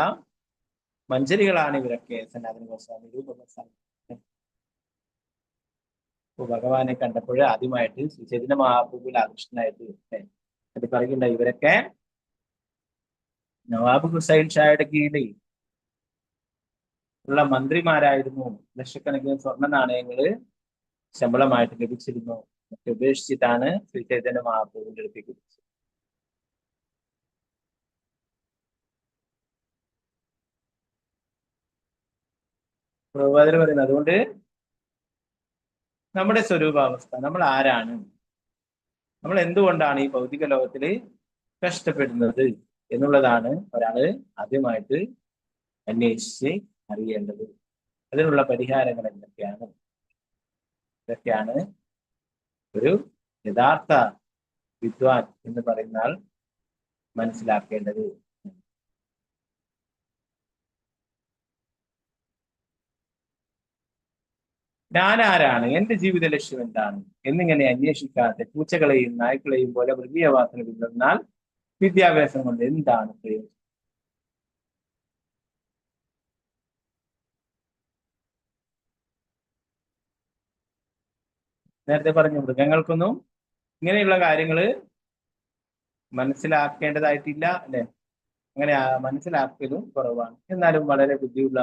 മഞ്ജരികളാണ് ഇവരൊക്കെ. സനാതന ഗോസ്വാമി, രൂപ ഗോസ്വാമി ഭഗവാനെ കണ്ടപ്പോൾ ആദ്യമായിട്ട് ശ്രീ ചൈതന്യ മഹാപ്രഭുവിൽ ആകൃഷ്ടനായിട്ട് അത് പറയുന്നുണ്ട്. ഇവരൊക്കെ നവാബ് ഹുസൈൻ ഷായുടെ കീഴിൽ ഉള്ള മന്ത്രിമാരായിരുന്നു. ലക്ഷക്കണക്കിന് സ്വർണ്ണ നാണയങ്ങള് ശമ്പളമായിട്ട് ലഭിച്ചിരുന്നു. ഉപേക്ഷിച്ചിട്ടാണ് ശ്രീ ചൈതന്യ മഹാപ്രഭുവിന്റെ അടുത്തേക്ക് എത്തിച്ചത്. പ്രഭുപാദർ പറയുന്നത് അതുകൊണ്ട് നമ്മുടെ സ്വരൂപാവസ്ഥ, നമ്മൾ ആരാണ്, നമ്മൾ എന്തുകൊണ്ടാണ് ഈ ഭൗതിക ലോകത്തിൽ കഷ്ടപ്പെടുന്നത് എന്നുള്ളതാണ് ഒരാള് ആദ്യമായിട്ട് അന്വേഷിച്ച് അറിയേണ്ടത്. അതിനുള്ള പരിഹാരങ്ങൾ എന്തൊക്കെയാണ്? ഇതൊക്കെയാണ് ഒരു യഥാർത്ഥ വിദ്വാൻ എന്ന് പറയുന്ന ആൾ മനസ്സിലാക്കേണ്ടത്. ഞാൻ ആരാണ്, എന്റെ ജീവിത ലക്ഷ്യം എന്താണ് എന്നിങ്ങനെ അന്വേഷിക്കാതെ പൂച്ചകളെയും നായ്ക്കളെയും പോലെ മൃഗീയ വാസന പിന്തുടർന്നാൽ വിദ്യാഭ്യാസം കൊണ്ട് എന്താണ് പ്രയോജനം? നേരത്തെ പറഞ്ഞു, മൃഗങ്ങൾക്കൊന്നും ഇങ്ങനെയുള്ള കാര്യങ്ങള് മനസ്സിലാക്കേണ്ടതായിട്ടില്ല, അല്ലെ? അങ്ങനെ മനസ്സിലാക്കലും കുറവാണ്. എന്നാലും വളരെ ബുദ്ധിയുള്ള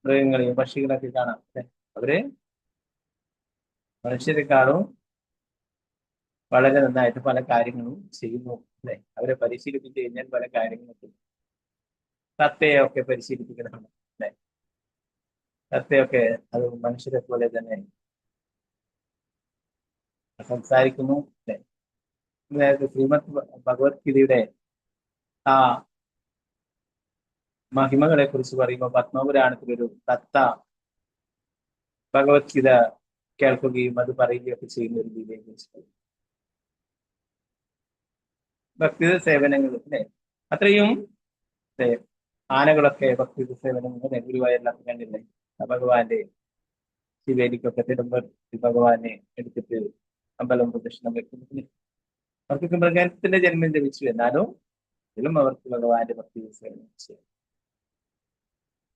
മൃഗങ്ങളെയും പക്ഷികളൊക്കെ കാണാം, അല്ലെ? അവര് മനുഷ്യരെക്കാളും വളരെ നന്നായിട്ട് പല കാര്യങ്ങളും ചെയ്യുന്നു, അല്ലെ? അവരെ പരിശീലിപ്പിച്ച് കഴിഞ്ഞാൽ പല കാര്യങ്ങളൊക്കെ, തത്തയൊക്കെ പരിശീലിപ്പിക്കുന്നതാണ്, അല്ലെ? സത്യമൊക്കെ അത് മനുഷ്യരെ പോലെ തന്നെ സംസാരിക്കുന്നു. നേരത്തെ ശ്രീമദ് ഭഗവത്ഗീതയുടെ ആ മഹിമകളെ കുറിച്ച് പറയുമ്പോൾ പത്മപുരാണത്തിലൊരു തത്ത ഭഗവത്ഗീത കേൾക്കുകയും അത് പറയുകയൊക്കെ ചെയ്യുന്ന ഒരു രീതിയെ കുറിച്ച് ഭക്തിത സേവനങ്ങൾ അല്ലെ അത്രയും ആനകളൊക്കെ ഭക്തിത സേവനങ്ങൾ ഗുരുവായൂരെല്ലാം കണ്ടില്ലേ ഭഗവാന്റെ ശിവേലിക്കൊക്കെ തിരുമ്പർ ഭഗവാനെ എടുത്തിട്ട് അമ്പലം പ്രദക്ഷിണം വെക്കുന്നു. അവർക്കൊക്കെ മൃഗത്തിന്റെ ജന്മം ലഭിച്ചു, എന്നാലും ഇതിലും അവർക്ക് ഭഗവാന്റെ ഭക്തിത സേവനം ചെയ്യും.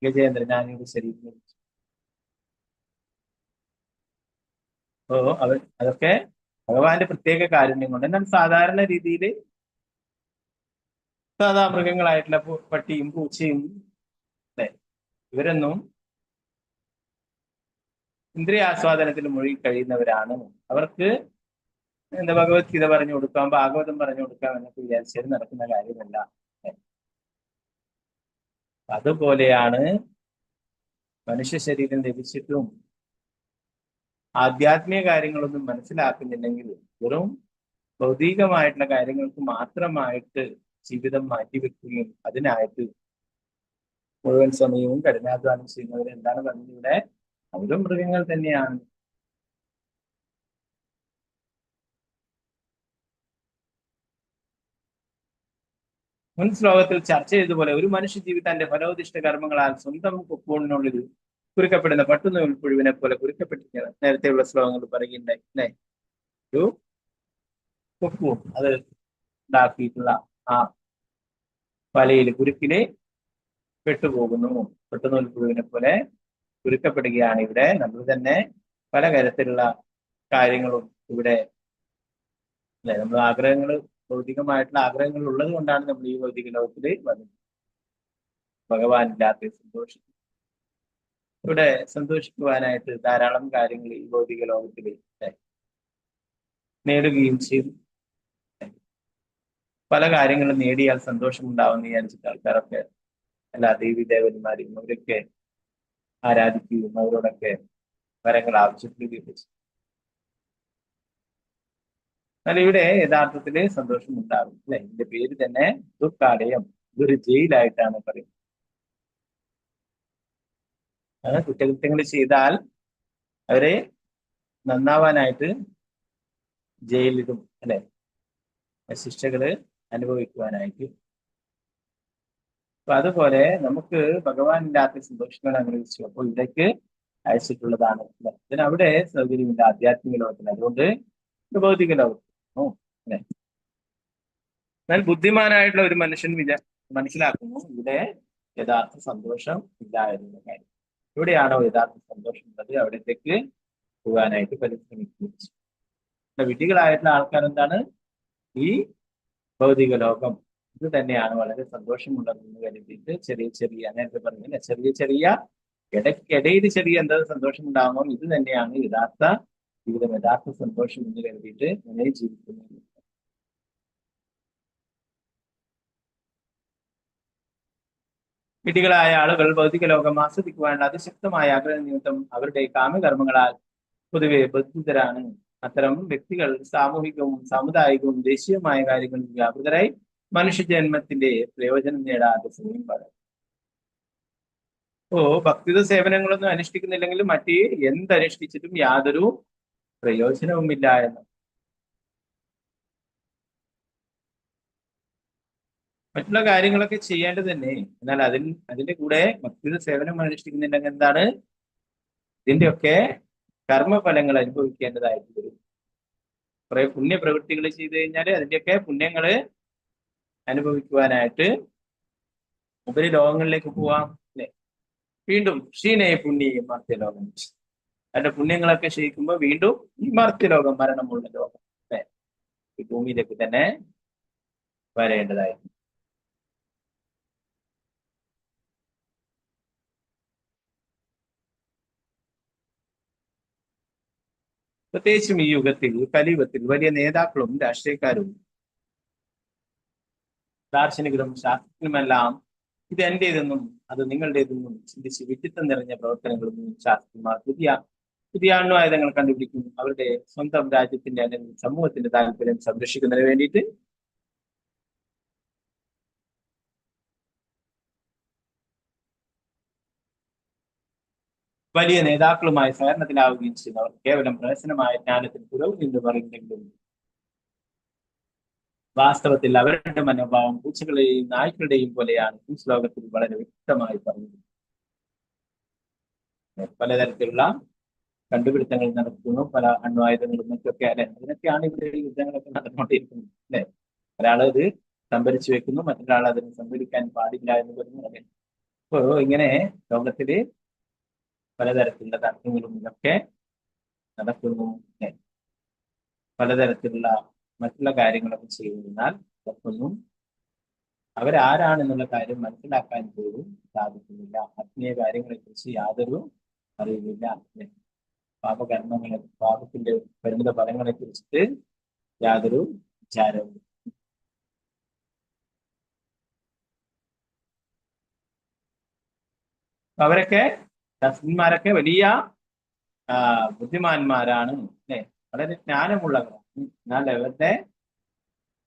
ഗജേന്ദ്രൻ ആനയുടെ ശരീരം ലഭിച്ചു. അപ്പോ അതൊക്കെ ഭഗവാന്റെ പ്രത്യേക കാരുണ്യം കൊണ്ട്. എന്നാൽ സാധാരണ രീതിയിൽ സാധാ മൃഗങ്ങളായിട്ടുള്ള പട്ടിയും പൂച്ചയും അല്ലെ ഇവരൊന്നും ഇന്ദ്രിയാസ്വാദനത്തിൽ മുഴുകി കഴിയുന്നവരാണ്. അവർക്ക് എന്താ ഭഗവത്ഗീത പറഞ്ഞു കൊടുക്കാം, ഭാഗവതം പറഞ്ഞു കൊടുക്കാം എന്നൊക്കെ വിചാരിച്ചാൽ നടക്കുന്ന കാര്യമല്ല. അതുപോലെയാണ് മനുഷ്യ ശരീരം ലഭിച്ചിട്ടും ആധ്യാത്മിക കാര്യങ്ങളൊന്നും മനസ്സിലാക്കുന്നില്ലെങ്കിൽ വെറും ഭൗതികമായിട്ടുള്ള കാര്യങ്ങൾക്ക് മാത്രമായിട്ട് ജീവിതം മാറ്റിവെക്കുകയും അതിനായിട്ട് മുഴുവൻ സമയവും കഠിനാധ്വാനം ചെയ്യുന്നവർ എന്താണ് പറഞ്ഞത് ഇവിടെ? അവരും മൃഗങ്ങൾ തന്നെയാണ്. മുൻ ശ്ലോകത്തിൽ ചർച്ച ചെയ്തതുപോലെ ഒരു മനുഷ്യ ജീവിതത്തിന്റെ ഫലോദിഷ്ട കർമ്മങ്ങളാൽ സ്വന്തം കൊപ്പൂണിനുള്ളിൽ കുരുക്കപ്പെടുന്ന പട്ടുനൂൽ പുഴുവിനെ പോലെ കുരുക്കപ്പെട്ടിരിക്കുന്നത് നേരത്തെയുള്ള ശ്ലോകങ്ങൾ പറയുകയുണ്ടായി അല്ലെ. ഒരു കൊപ്പൂൺ അത് ഉണ്ടാക്കിയിട്ടുള്ള ആ വലയിൽ കുരുക്കില് പെട്ടുപോകുന്നു. പട്ടുനൂൽ പുഴുവിനെ പോലെ കുരുക്കപ്പെടുകയാണ് ഇവിടെ. നമ്മൾ തന്നെ പല തരത്തിലുള്ള കാര്യങ്ങളും ഇവിടെ അല്ലെ, നമ്മൾ ആഗ്രഹങ്ങൾ ഭൗതികമായിട്ടുള്ള ആഗ്രഹങ്ങൾ ഉള്ളത് കൊണ്ടാണ് നമ്മൾ ഈ ഭൗതിക ലോകത്തിൽ വന്നത്. ഭഗവാനില്ലാത്ത സന്തോഷിക്കും. ഇവിടെ സന്തോഷിക്കുവാനായിട്ട് ധാരാളം കാര്യങ്ങൾ ഈ ഭൗതിക ലോകത്തിൽ നേടുകയും ചെയ്തു. പല കാര്യങ്ങളും നേടിയാൽ സന്തോഷമുണ്ടാവുമെന്ന് വിചാരിച്ചിട്ട് ആൾക്കാരൊക്കെ എല്ലാ ദേവീദേവന്മാരെയും അവരൊക്കെ ആരാധിക്കുകയും അവരോടൊക്കെ വരങ്ങൾ ആവശ്യപ്പെടുകയും ചെയ്തു. എന്നാൽ ഇവിടെ യഥാർത്ഥത്തില് സന്തോഷം ഉണ്ടാകും അല്ലെ. ഇതിന്റെ പേര് തന്നെ ദുഃഖാലയം, ഇതൊരു ജയിലായിട്ടാണ് പറയുന്നത്. കുറ്റകൃത്യങ്ങൾ ചെയ്താൽ അവരെ നന്നാവാനായിട്ട് ജയിലിലും അല്ലെ ശിക്ഷകള് അനുഭവിക്കുവാനായിട്ട്. അപ്പൊ അതുപോലെ നമുക്ക് ഭഗവാനില്ലാത്ത സന്തോഷങ്ങൾ അനുഭവിച്ചു. അപ്പോൾ ഇവിടേക്ക് അയച്ചിട്ടുള്ളതാണ്. ഇതിനവിടെ സൗകര്യമില്ല ആധ്യാത്മിക ലോകത്തിന്, അതുകൊണ്ട് ഭൗതിക ലോകത്ത് അല്ലെ. എന്നാൽ ബുദ്ധിമാനായിട്ടുള്ള ഒരു മനുഷ്യൻ മനസ്സിലാക്കുന്നു ഇവിടെ യഥാർത്ഥ സന്തോഷം ഇല്ല എന്ന കാര്യം. എവിടെയാണോ യഥാർത്ഥ സന്തോഷം ഉള്ളത് അവിടത്തേക്ക് പോകാനായിട്ട് പരിശ്രമിക്കുന്നു. വിഡ്ഢികളായിട്ടുള്ള ആൾക്കാർ എന്താണ് ഈ ഭൗതിക ലോകം ഇത് തന്നെയാണ് വളരെ സന്തോഷമുള്ളതെന്ന് കരുതിയിട്ട് ചെറിയ ചെറിയ നേരത്തെ പറഞ്ഞില്ല ചെറിയ ചെറിയ ഇടയ്ക്കിടയിൽ ചെറിയ എന്താ സന്തോഷം ഉണ്ടാകുമോ ഇത് തന്നെയാണ് യഥാർത്ഥ ജീവിതം, യഥാർത്ഥ സന്തോഷം എന്ന് കരുതിയിട്ട് അങ്ങനെ ജീവിക്കുന്നത്. വിഡ്ഢികളായ ആളുകൾ ഭൗതിക ലോകം ആസ്വദിക്കുവാനുള്ള അതിശക്തമായ ആഗ്രഹ നിമിത്തം അവരുടെ കാമകർമ്മങ്ങളാൽ പൊതുവെ ബദ്ധിതരാണ്. അത്തരം വ്യക്തികൾ സാമൂഹികവും സാമുദായികവും ദേശീയമായ കാര്യങ്ങളിൽ വ്യാപൃതരായി മനുഷ്യജന്മത്തിന്റെ പ്രയോജനം നേടാതെ സമയം പാടും. ഭക്തിത സേവനങ്ങളൊന്നും അനുഷ്ഠിക്കുന്നില്ലെങ്കിലും മറ്റ് എന്തനുഷ്ഠിച്ചിട്ടും യാതൊരു പ്രയോജനവുമില്ല എന്ന്. മറ്റുള്ള കാര്യങ്ങളൊക്കെ ചെയ്യേണ്ടത് തന്നെ, എന്നാൽ അതിന്റെ കൂടെ ഭക്തിത സേവനം അനുഷ്ഠിക്കുന്നുണ്ടെങ്കിൽ എന്താണ് ഇതിന്റെയൊക്കെ കർമ്മഫലങ്ങൾ അനുഭവിക്കേണ്ടതായിട്ട് വരും. കുറെ പുണ്യപ്രവൃത്തികൾ ചെയ്തു കഴിഞ്ഞാൽ അതിന്റെയൊക്കെ പുണ്യങ്ങള് അനുഭവിക്കുവാനായിട്ട് ഉപരി ലോകങ്ങളിലേക്ക് പോവാം അല്ലെ. വീണ്ടും ക്ഷീണേ പുണ്യം മർത്യലോകം, അതിന്റെ പുണ്യങ്ങളൊക്കെ ക്ഷയിക്കുമ്പോൾ വീണ്ടും ഈ മർത്യലോകം മരണമുള്ള ലോകം അല്ലെ ഈ ഭൂമിയിലേക്ക് തന്നെ വരേണ്ടതായിരുന്നു. പ്രത്യേകിച്ചും ഈ യുഗത്തിൽ കലിയുഗത്തിൽ വലിയ നേതാക്കളും രാഷ്ട്രീയക്കാരും ദാർശനികരും ശാസ്ത്രജ്ഞരുമെല്ലാം ഇത് എന്റേതെന്നും അത് നിങ്ങളുടേതൊന്നും ചിന്തിച്ച് വിഡിത്തം നിറഞ്ഞ പ്രവർത്തനങ്ങളൊന്നും ശാസ്ത്രജ്ഞന്മാർ പുതിയ അണ്വായുധങ്ങൾ കണ്ടുപിടിക്കുന്നു. അവരുടെ സ്വന്തം രാജ്യത്തിന്റെ അല്ലെങ്കിൽ സമൂഹത്തിന്റെ താല്പര്യം സംരക്ഷിക്കുന്നതിന് വേണ്ടിയിട്ട് വലിയ നേതാക്കളുമായി സഹകരണത്തിലാവുകയും ചെയ്യുന്നവർ കേവലം പ്രഹസനമായ ജ്ഞാനത്തിന് പുരോഗതി എന്ന് പറയുന്നെങ്കിലും വാസ്തവത്തിൽ അവരുടെ മനോഭാവം പൂച്ചകളുടെയും നായ്ക്കളുടെയും പോലെയാണ് ഈ ശ്ലോകത്തിൽ വളരെ വ്യക്തമായി പറഞ്ഞത്. പലതരത്തിലുള്ള കണ്ടുപിടുത്തങ്ങൾ നടത്തുന്നു, പല അണ്വായുധങ്ങളും മറ്റൊക്കെ അല്ലെ, അതിനൊക്കെയാണ് ഇവിടെ യുദ്ധങ്ങളൊക്കെ നടന്നുകൊണ്ടിരിക്കുന്നത് അല്ലെ. ഒരാൾ ഇത് സംഭരിച്ചു വെക്കുന്നു, മറ്റൊരാൾ അതിന് സംഭരിക്കാൻ പാടില്ല എന്ന് പറഞ്ഞു അല്ലെ. അപ്പോ ഇങ്ങനെ ലോകത്തില് പലതരത്തിലുള്ള തർക്കങ്ങളും ഇതൊക്കെ നടക്കുന്നു. പലതരത്തിലുള്ള മറ്റുള്ള കാര്യങ്ങളൊക്കെ ചെയ്യുന്നതിനാൽ ഇതൊന്നും അവരാരാണെന്നുള്ള കാര്യം മനസ്സിലാക്കാൻ പോലും സാധിക്കുന്നില്ല. ആത്മീയ കാര്യങ്ങളെ കുറിച്ച് യാതൊരു അറിവില്ല. പാപകർമ്മങ്ങളെ, പാപത്തിന്റെ പരിമിത ഫലങ്ങളെ കുറിച്ചിട്ട് യാതൊരു വിചാരവും. അവരൊക്കെ ശാസ്ത്രജ്ഞന്മാരൊക്കെ വലിയ ബുദ്ധിമാന്മാരാണ് അല്ലെ, വളരെ ജ്ഞാനമുള്ളവരാണ്. എന്നാൽ അവരുടെ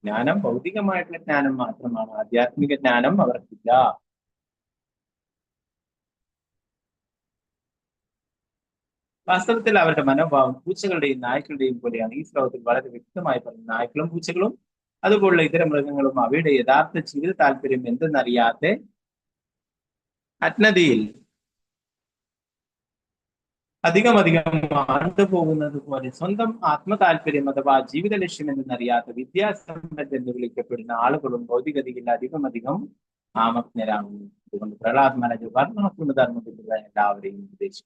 ജ്ഞാനം ഭൗതികമായിട്ടുള്ള ജ്ഞാനം മാത്രമാണ്, ആധ്യാത്മിക ജ്ഞാനം അവർക്കില്ല. വാസ്തവത്തിൽ അവരുടെ മനോഭാവം പൂച്ചകളുടെയും നായ്ക്കളുടെയും പോലെയാണ്. ഈ ശ്ലോകത്തിൽ വളരെ വ്യക്തമായി പറഞ്ഞു. നായ്ക്കളും പൂച്ചകളും അതുപോലുള്ള ഇതര മൃഗങ്ങളും അവയുടെ യഥാർത്ഥ ജീവിത താല്പര്യം എന്തെന്നറിയാതെ അജ്ഞതയിൽ അധികം ആണ്ടുപോകുന്നത് പോലെ സ്വന്തം ആത്മതാല്പര്യം അഥവാ ജീവിത ലക്ഷ്യം എന്തെന്നറിയാത്ത വിദ്യാസമ്പത്ത് എന്ന് വിളിക്കപ്പെടുന്ന ആളുകളും ഭൗതികതയിൽ അധികം ആമജ്ഞരാകുന്നു. അതുകൊണ്ട് പ്രഹ്ലാദ് മഹാരാജ് വർണ്ണപൂർണ്ണ ധർമ്മത്തിലുള്ള എല്ലാവരെയും ഉപദേശിച്ചു.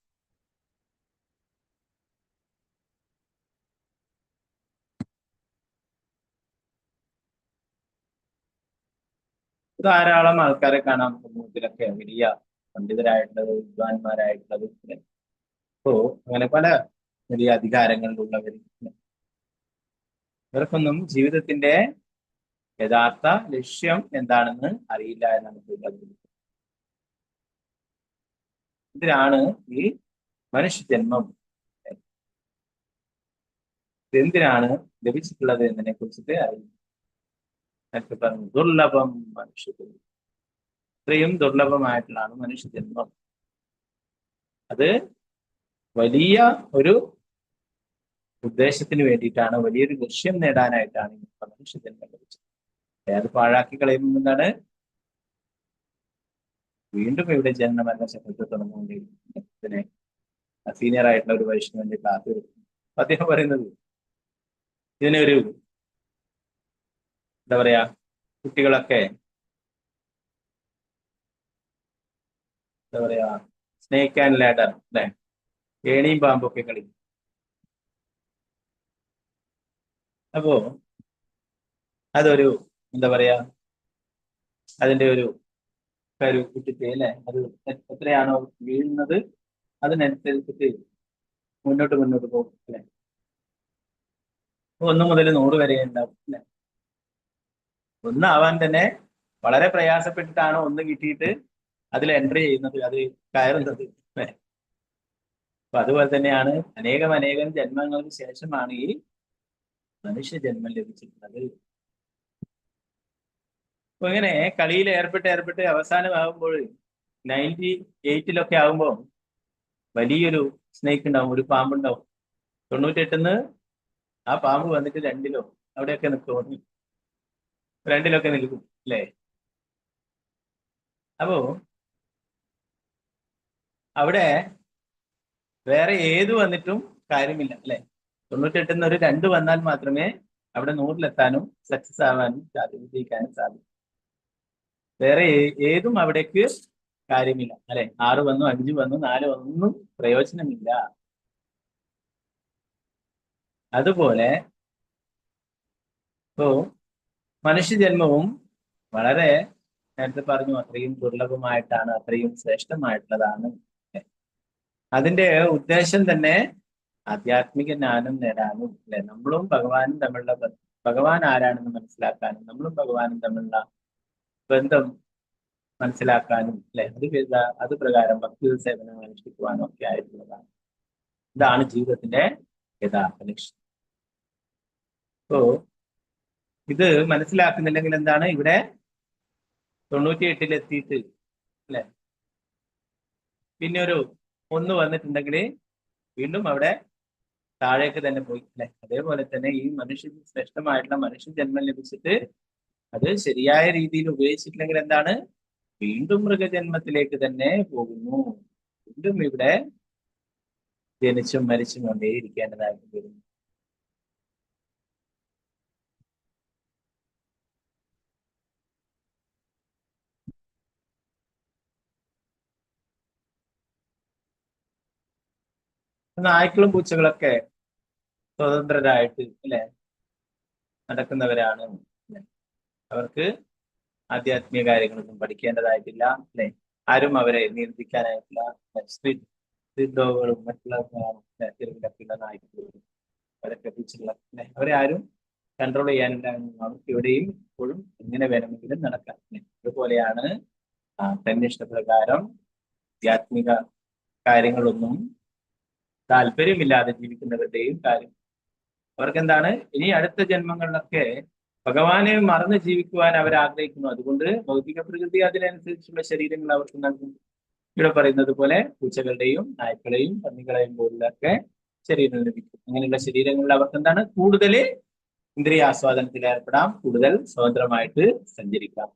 ധാരാളം ആൾക്കാരെ കാണാം സമൂഹത്തിലൊക്കെ, വലിയ പണ്ഡിതരായിട്ടുള്ളത്, വിദ്വാൻമാരായിട്ടുള്ളത്. അപ്പോ അങ്ങനെ പല വലിയ അധികാരങ്ങളിലുള്ളവർ, ഇവർക്കൊന്നും ജീവിതത്തിന്റെ യഥാർത്ഥ ലക്ഷ്യം എന്താണെന്ന് അറിയില്ല എന്നാണ് പറയുന്നത്. ഇതിനാണ് ഈ മനുഷ്യജന്മം, എന്തിനാണ് ലഭിച്ചിട്ടുള്ളത് എന്നതിനെ കുറിച്ചിട്ട് അറിയില്ല. പറഞ്ഞു ദുർലഭം മനുഷ്യജന്മം, ഇത്രയും ദുർലഭമായിട്ടുള്ളതാണ് മനുഷ്യജന്മം. അത് വലിയ ഒരു ഉദ്ദേശത്തിന് വേണ്ടിയിട്ടാണ്, വലിയൊരു ലക്ഷ്യം നേടാനായിട്ടാണ് മനുഷ്യജന്മം ലഭിച്ചത്. അത് പാഴാക്കി കളയുന്നതാണ് വീണ്ടും ഇവിടെ ജനനമരണ ചക്രത്തെ തുടർന്നുകൊണ്ടിരിക്കുന്നത്. ഇതിനെ സീനിയർ ആയിട്ടുള്ള ഒരു വൈഷ്ണവന്റെ ക്ലാസ് എടുക്കും. അദ്ദേഹം പറയുന്നത് ഇതിനൊരു എന്താ പറയാ, കുട്ടികളൊക്കെ എന്താ പറയാ സ്നേക്ക് ആൻഡ് ലാഡർ അല്ലെ, ഏണിയും പാമ്പൊക്കെ കളിക്കും. അപ്പോ അതൊരു എന്താ പറയാ, അതിന്റെ ഒരു കുട്ടിക്ക് അല്ലെ, അത് എത്രയാണോ വീഴുന്നത് അതിനനുസരിച്ചിട്ട് മുന്നോട്ട് പോകും അല്ലെ. 1 മുതൽ 100 വരെ ഉണ്ടാവും അല്ലെ. 1 ആവാൻ തന്നെ വളരെ പ്രയാസപ്പെട്ടിട്ടാണ് 1 കിട്ടിയിട്ട് അതിൽ എൻട്രി ചെയ്യുന്നത്, അത് കയറുന്നത് അല്ലെ. അപ്പൊ അതുപോലെ തന്നെയാണ് അനേകം ജന്മങ്ങൾക്ക് ശേഷമാണ് ഈ മനുഷ്യ ജന്മം ലഭിച്ചിട്ടുള്ളത്. അപ്പൊ ഇങ്ങനെ കളിയിൽ ഏർപ്പെട്ട് അവസാനമാകുമ്പോൾ 98 ആകുമ്പോൾ വലിയൊരു സ്നേക്ക് ഉണ്ടാവും, ഒരു പാമ്പുണ്ടാവും. 98 ആ പാമ്പ് വന്നിട്ട് 2 അവിടെയൊക്കെ നിൽക്കും, 2 നിൽക്കും അല്ലേ. അപ്പോ അവിടെ വേറെ ഏത് വന്നിട്ടും കാര്യമില്ല അല്ലെ. 98 ഒരു 2 വന്നാൽ മാത്രമേ അവിടെ 100-ലെത്താനും സക്സസ് ആവാനും വിജയിക്കാനും സാധിക്കും. വേറെ ഏതും അവിടേക്ക് കാര്യമില്ല അല്ലെ. 6 വന്നു, 5 വന്നു, 4 ഒന്നും പ്രയോജനമില്ല. അതുപോലെ ഇപ്പോ മനുഷ്യജന്മവും വളരെ നേരത്തെ പറഞ്ഞു അത്രയും ദുർലഭമായിട്ടാണ്, അത്രയും ശ്രേഷ്ഠമായിട്ടുള്ളതാണ്. അതിന്റെ ഉദ്ദേശം തന്നെ ആധ്യാത്മിക ജ്ഞാനം നേടാനും അല്ലെ, നമ്മളും ഭഗവാനും തമ്മിലുള്ള ഭഗവാൻ ആരാണെന്ന് മനസ്സിലാക്കാനും നമ്മളും ഭഗവാനും തമ്മിലുള്ള ബന്ധം മനസ്സിലാക്കാനും അല്ലെ അത് പ്രകാരം ഭക്തി സേവനങ്ങൾ അനുഷ്ഠിക്കുവാനും ഒക്കെ ആയിട്ടുള്ളതാണ്. ഇതാണ് ജീവിതത്തിന്റെ യഥാർത്ഥ ലക്ഷ്യം. അപ്പോ ഇത് മനസ്സിലാക്കുന്നില്ലെങ്കിൽ എന്താണ് ഇവിടെ 98 എത്തിയിട്ട് അല്ലെ പിന്നെ ഒരു 1 വന്നിട്ടുണ്ടെങ്കിൽ വീണ്ടും അവിടെ താഴേക്ക് തന്നെ പോയി അല്ലെ. അതേപോലെ തന്നെ ഈ മനുഷ്യന് ശ്രേഷ്ഠമായിട്ടുള്ള മനുഷ്യ ജന്മം ലഭിച്ചിട്ട് അത് ശരിയായ രീതിയിൽ ഉപയോഗിച്ചിട്ടില്ലെങ്കിൽ എന്താണ്, വീണ്ടും മൃഗജന്മത്തിലേക്ക് തന്നെ പോകുന്നു. വീണ്ടും ഇവിടെ ജനിച്ചും മരിച്ചും കൊണ്ടേ ഇരിക്കേണ്ടതായിട്ട് വരുന്നു. നായ്ക്കളും പൂച്ചകളൊക്കെ സ്വതന്ത്രരായിട്ട് അല്ലെ നടക്കുന്നവരാണ്. അവർക്ക് ആധ്യാത്മിക കാര്യങ്ങളൊന്നും പഠിക്കേണ്ടതായിട്ടില്ല അല്ലെ. ആരും അവരെ നിയന്ത്രിക്കാനായിട്ടില്ല. സ്ട്രീറ്റ് ഡോഗുകളും മറ്റുള്ള തെരുവിലൊക്കെയുള്ള നായ്ക്കളും അവരൊക്കെ പൂച്ചകള അല്ലെ, അവരെ ആരും കൺട്രോൾ ചെയ്യാനില്ല. അവർക്ക് എവിടെയും ഇപ്പോഴും എങ്ങനെ വേണമെങ്കിലും നടക്കാം. അതുപോലെയാണ് തന്റെ ഇഷ്ടപ്രകാരം ആധ്യാത്മിക കാര്യങ്ങളൊന്നും താല്പര്യമില്ലാതെ ജീവിക്കുന്നവരുടെയും കാര്യം. അവർക്ക് എന്താണ്, ഇനി അടുത്ത ജന്മങ്ങളിലൊക്കെ ഭഗവാനെ മറന്ന് ജീവിക്കുവാൻ അവർ ആഗ്രഹിക്കുന്നു. അതുകൊണ്ട് ഭൗതിക പ്രകൃതി അതിനനുസരിച്ചുള്ള ശരീരങ്ങൾ അവർക്ക് നൽകുന്നു. ഇവിടെ പറയുന്നത് പോലെ പൂച്ചകളുടെയും നായ്ക്കളെയും പന്നികളെയും പോലുള്ളൊക്കെ ശരീരം ലഭിക്കും. അങ്ങനെയുള്ള ശരീരങ്ങളിൽ അവർക്ക് എന്താണ്, കൂടുതൽ ഇന്ദ്രിയാസ്വാദനത്തിൽ ഏർപ്പെടാം, കൂടുതൽ സ്വതന്ത്രമായിട്ട് സഞ്ചരിക്കാം.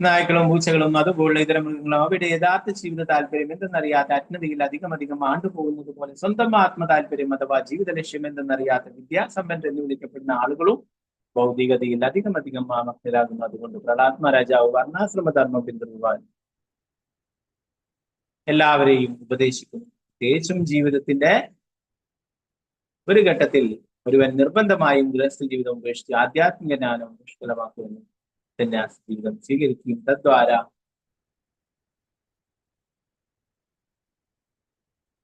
നായ്ക്കളും പൂച്ചകളും അതുപോലുള്ള ഇതര മൃഗങ്ങളും അവയുടെ യഥാർത്ഥ ജീവിത താല്പര്യം എന്തെന്നറിയാത്ത അജ്ഞതയിൽ അധികം ആണ്ടുപോകുന്നത് പോലെ സ്വന്തം ആത്മതാല്പര്യം അഥവാ ജീവിത ലക്ഷ്യം എന്തെന്നറിയാത്ത വിദ്യാസമ്പന്നർ എന്ന് വിളിക്കപ്പെടുന്ന ആളുകളും ഭൗതികതയിൽ അധികം മാമക്തരാകുന്നു. അതുകൊണ്ട് പ്രഹ്ലാദ് മഹാരാജാവ് വർണ്ണാശ്രമധർമ്മം പിന്തുടരുവാൻ എല്ലാവരെയും ഉപദേശിക്കുന്നു. പ്രത്യേകിച്ചും ജീവിതത്തിന്റെ ഒരു ഘട്ടത്തിൽ ഒരുവൻ നിർബന്ധമായും ഗൃഹസ്ഥ ജീവിതം ഉപേക്ഷിച്ച് ആധ്യാത്മിക ജ്ഞാനം പുഷ്കലമാക്കുമെന്ന് സന്യാസ ജീവിതം സ്വീകരിക്കുകയും തദ്വാര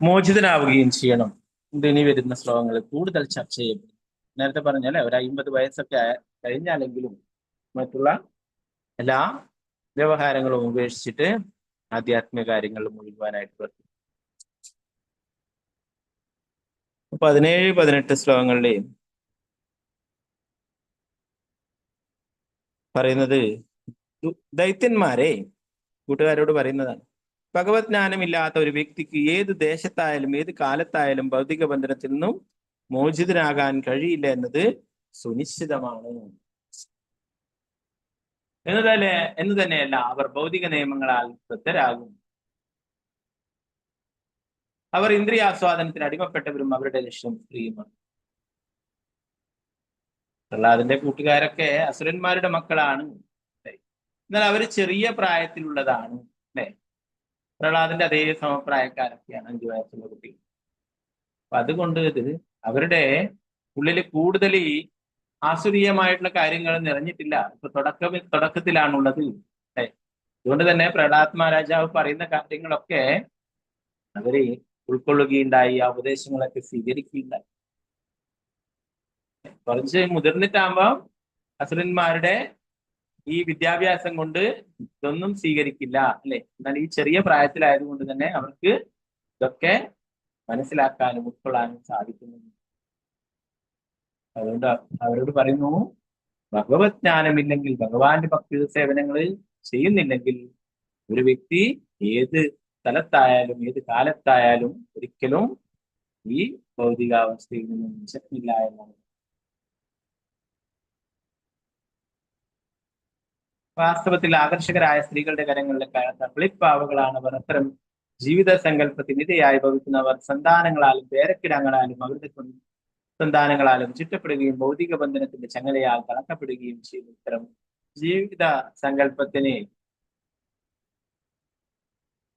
മോചിതനാവുകയും ചെയ്യണം. ഇനി വരുന്ന ശ്ലോകങ്ങൾ കൂടുതൽ ചർച്ച ചെയ്യപ്പെടും. നേരത്തെ പറഞ്ഞാലേ ഒരു 50 വയസ്സൊക്കെ കഴിഞ്ഞാലെങ്കിലും മറ്റുള്ള എല്ലാ വ്യവഹാരങ്ങളും ഉപേക്ഷിച്ചിട്ട് ആധ്യാത്മിക കാര്യങ്ങളിൽ മുഴുകുവാനായിട്ട് പറ്റും. 17-18 ശ്ലോകങ്ങളിലെയും പറയുന്നത് ദൈത്യന്മാരെ കൂട്ടുകാരോട് പറയുന്നതാണ്. ഭഗവത് ജ്ഞാനമില്ലാത്ത ഒരു വ്യക്തിക്ക് ഏത് ദേശത്തായാലും ഏത് കാലത്തായാലും ഭൗതിക ബന്ധനത്തിൽ നിന്നും മോചിതനാകാൻ കഴിയില്ല എന്നത് സുനിശ്ചിതമാണ്. എന്ന് തന്നെയല്ല അവർ ഭൗതിക നിയമങ്ങളാൽ ബദ്ധരാകും. അവർ ഇന്ദ്രിയാസ്വാദനത്തിന് അടിമപ്പെട്ടവരും അവരുടെ ലക്ഷ്യം സ്ത്രീയുമാണ്. പ്രഹ്ലാദന്റെ കൂട്ടുകാരൊക്കെ അസുരന്മാരുടെ മക്കളാണ്. എന്നാൽ അവര് ചെറിയ പ്രായത്തിലുള്ളതാണ് അല്ലെ. പ്രഹ്ലാദന്റെ അതേ സമപ്രായക്കാരൊക്കെയാണ് 5 വയസ്സുള്ള കുട്ടികൾ. അപ്പൊ അതുകൊണ്ട് അവരുടെ ഉള്ളിൽ കൂടുതൽ ആസുരീയമായിട്ടുള്ള കാര്യങ്ങൾ നിറഞ്ഞിട്ടില്ല. ഇപ്പൊ തുടക്കത്തിലാണുള്ളത് അല്ലെ. അതുകൊണ്ട് തന്നെ പ്രഹ്ലാദ് മഹാരാജാവ് പറയുന്ന കാര്യങ്ങളൊക്കെ അവര് ഉൾക്കൊള്ളുകയുണ്ടായി, ആ ഉപദേശങ്ങളൊക്കെ സ്വീകരിക്കുകയുണ്ടായി. കുറച്ച് മുതിർന്നിട്ടാകുമ്പോൾ അസുരന്മാരുടെ ഈ വിദ്യാഭ്യാസം കൊണ്ട് ഇതൊന്നും സ്വീകരിക്കില്ല അല്ലെ. എന്നാൽ ഈ ചെറിയ പ്രായത്തിലായതുകൊണ്ട് തന്നെ അവർക്ക് ഇതൊക്കെ മനസ്സിലാക്കാനും ഉൾക്കൊള്ളാനും സാധിക്കുന്നു. അതുകൊണ്ട് അവരോട് പറയുന്നു, ഭഗവത് ജ്ഞാനമില്ലെങ്കിൽ, ഭഗവാന്റെ ഭക്തി സേവനങ്ങൾ ചെയ്യുന്നില്ലെങ്കിൽ ഒരു വ്യക്തി ഏത് സ്ഥലത്തായാലും ഏത് കാലത്തായാലും ഒരിക്കലും ഈ ഭൗതികാവസ്ഥയിൽ നിന്നും രക്ഷയില്ല എന്നാണ്. വാസ്തവത്തിൽ ആകർഷകരായ സ്ത്രീകളുടെ കരങ്ങളിലെ തളിപ്പാവുകളാണ് അവർ. അത്തരം ജീവിത സങ്കല്പത്തിന് ഇരയായി ഭവിക്കുന്നവർ സന്താനങ്ങളാലും പേരക്കിടങ്ങളാലും അവരുടെ സന്താനങ്ങളാലും ചുറ്റപ്പെടുകയും ഭൗതിക ബന്ധനത്തിന്റെ ചങ്ങലയാൽ തളക്കപ്പെടുകയും ചെയ്തു. ഇത്തരം ജീവിത സങ്കല്പത്തിന്